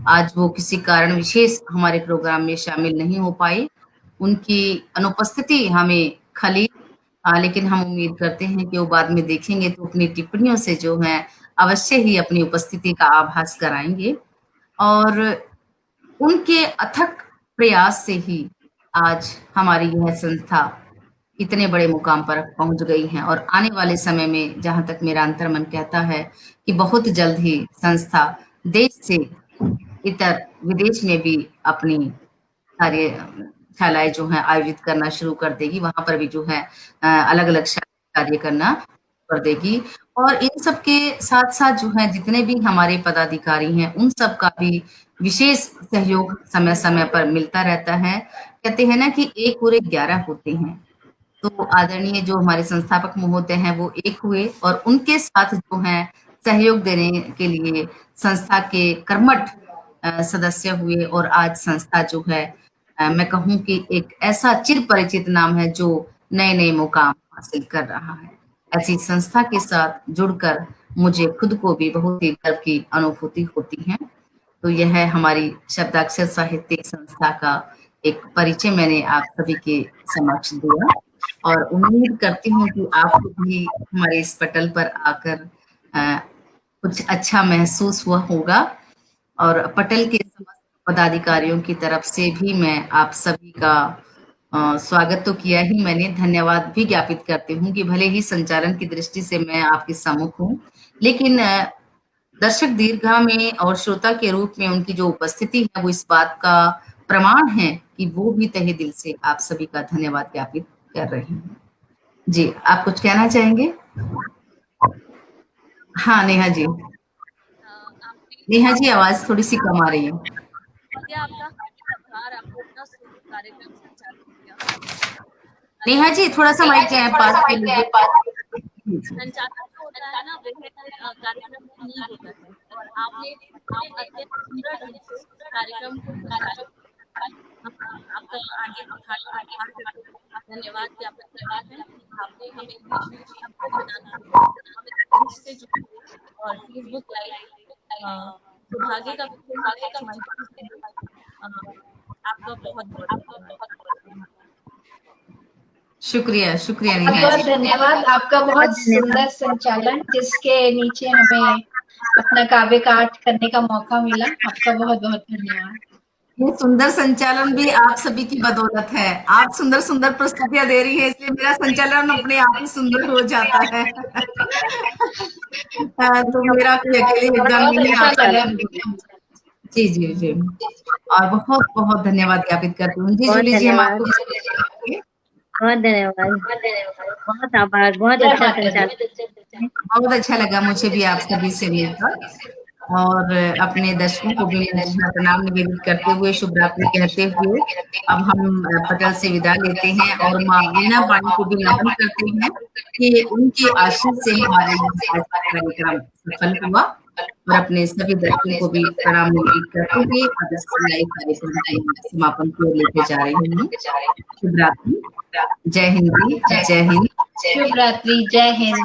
[SPEAKER 1] आज वो किसी कारण विशेष हमारे प्रोग्राम में शामिल नहीं हो पाए, उनकी अनुपस्थिति हमें खली, लेकिन हम उम्मीद करते हैं कि वो बाद में देखेंगे तो अपनी टिप्पणियों से जो है अवश्य ही अपनी उपस्थिति का आभास कराएंगे। और उनके अथक प्रयास से ही आज हमारी यह संस्था इतने बड़े मुकाम पर पहुंच गई है। और आने वाले समय में जहां तक मेरा अंतर्मन कहता है कि बहुत जल्द ही संस्था देश से इतर विदेश में भी अपनी कार्यशालाएं जो है आयोजित करना शुरू कर देगी, वहां पर भी जो है अलग अलग कार्य करना कर देगी। और इन सब के साथ साथ जो है जितने भी हमारे पदाधिकारी हैं, उन सब का भी विशेष सहयोग समय समय पर मिलता रहता है। कहते हैं ना कि 1 पूरे 11 होते हैं, तो आदरणीय जो हमारे संस्थापक महोदय हैं वो एक हुए, और उनके साथ जो है सहयोग देने के लिए संस्था के कर्मठ सदस्य हुए। और आज संस्था जो है मैं कहूँ कि एक ऐसा चिर परिचित नाम है जो नए नए मुकाम हासिल कर रहा है। ऐसी संस्था के साथ जुड़कर मुझे खुद को भी बहुत ही गर्व की अनुभूति होती है। तो यह है हमारी शब्दाक्षर साहित्यिक संस्था का एक परिचय मैंने आप सभी के समक्ष दिया, और उम्मीद करती हूँ कि आपको भी हमारे इस पटल पर आकर कुछ अच्छा महसूस हुआ होगा। और पटल के समस्त पदाधिकारियों की तरफ से भी मैं आप सभी का स्वागत तो किया ही मैंने, धन्यवाद भी ज्ञापित करती हूँ कि भले ही संचालन की दृष्टि से मैं आपके सम्मुख हूँ, लेकिन दर्शक दीर्घा में और श्रोता के रूप में उनकी जो उपस्थिति है वो इस बात का प्रमाण है कि वो भी तहे दिल से आप सभी का धन्यवाद ज्ञापित कर रही हैं। जी, आप कुछ कहना चाहेंगे? हाँ नेहा जी, नेहा जी आवाज थोड़ी सी कम आ रही है।
[SPEAKER 4] क्या आपका आभार, आपको इतना सुंदर कार्यक्रम संचालित किया।
[SPEAKER 1] नेहा जी थोड़ा सा माइक के पास के लीजिए।
[SPEAKER 4] संचालन जो होता है ना, वह कार्यक्रम की नींव होता है, और आपने अत्यंत सुंदर ढंग से कार्यक्रम को संचालित किया। आपका आगे आभार करते हैं। धन्यवाद कि आपका धन्यवाद है। आपने हमें बनाना हमें से जुड़े और फेसबुक लाइव सौभाग्य का आपका बहुत बहुत
[SPEAKER 1] शुक्रिया शुक्रिया
[SPEAKER 2] बहुत
[SPEAKER 1] नेहा
[SPEAKER 2] बहुत
[SPEAKER 1] जी।
[SPEAKER 2] धन्यवाद। आपका बहुत सुंदर संचालन, जिसके नीचे हमें अपना काव्य पाठ करने का मौका मिला। आपका बहुत बहुत धन्यवाद।
[SPEAKER 1] ये सुंदर संचालन भी आप सभी की बदौलत है। आप सुंदर सुंदर प्रस्तुतियां दे रही हैं, इसलिए मेरा संचालन अपने आप ही सुंदर हो जाता है। तो मेरा कोई अकेले योगदान
[SPEAKER 2] बहुत
[SPEAKER 1] नहीं है,
[SPEAKER 2] अच्छा
[SPEAKER 1] आप
[SPEAKER 2] लगा।
[SPEAKER 1] जी जी जी। और बहुत बहुत धन्यवाद ज्ञापित करती हूँ। जी
[SPEAKER 5] बहुत
[SPEAKER 1] जूली जी, हम
[SPEAKER 5] धन्यवाद।
[SPEAKER 1] आपको
[SPEAKER 5] बहुत धन्यवाद, बहुत आभार, बहुत अच्छा संचालन।
[SPEAKER 1] बहुत अच्छा लगा मुझे भी आप सभी से मिलकर, और अपने दर्शकों को भी मैं प्रणाम निवेदित करते हुए शुभ रात्रि कहते हुए अब हम पटल से विदा लेते हैं, और माँ वीणा बाई को भी नमन करते हैं कि उनके आशीष से हमारा ये आज का कार्यक्रम सफल हुआ, और अपने सभी दर्शकों को भी प्रणाम निवेदित करते हुए अब इस लाइव कार्यक्रम के समापन की ओर लेके जा रही हूँ। शुभ रात्रि, जय हिंद, जय हिंद,
[SPEAKER 2] शुभ रात्रि, जय हिंद।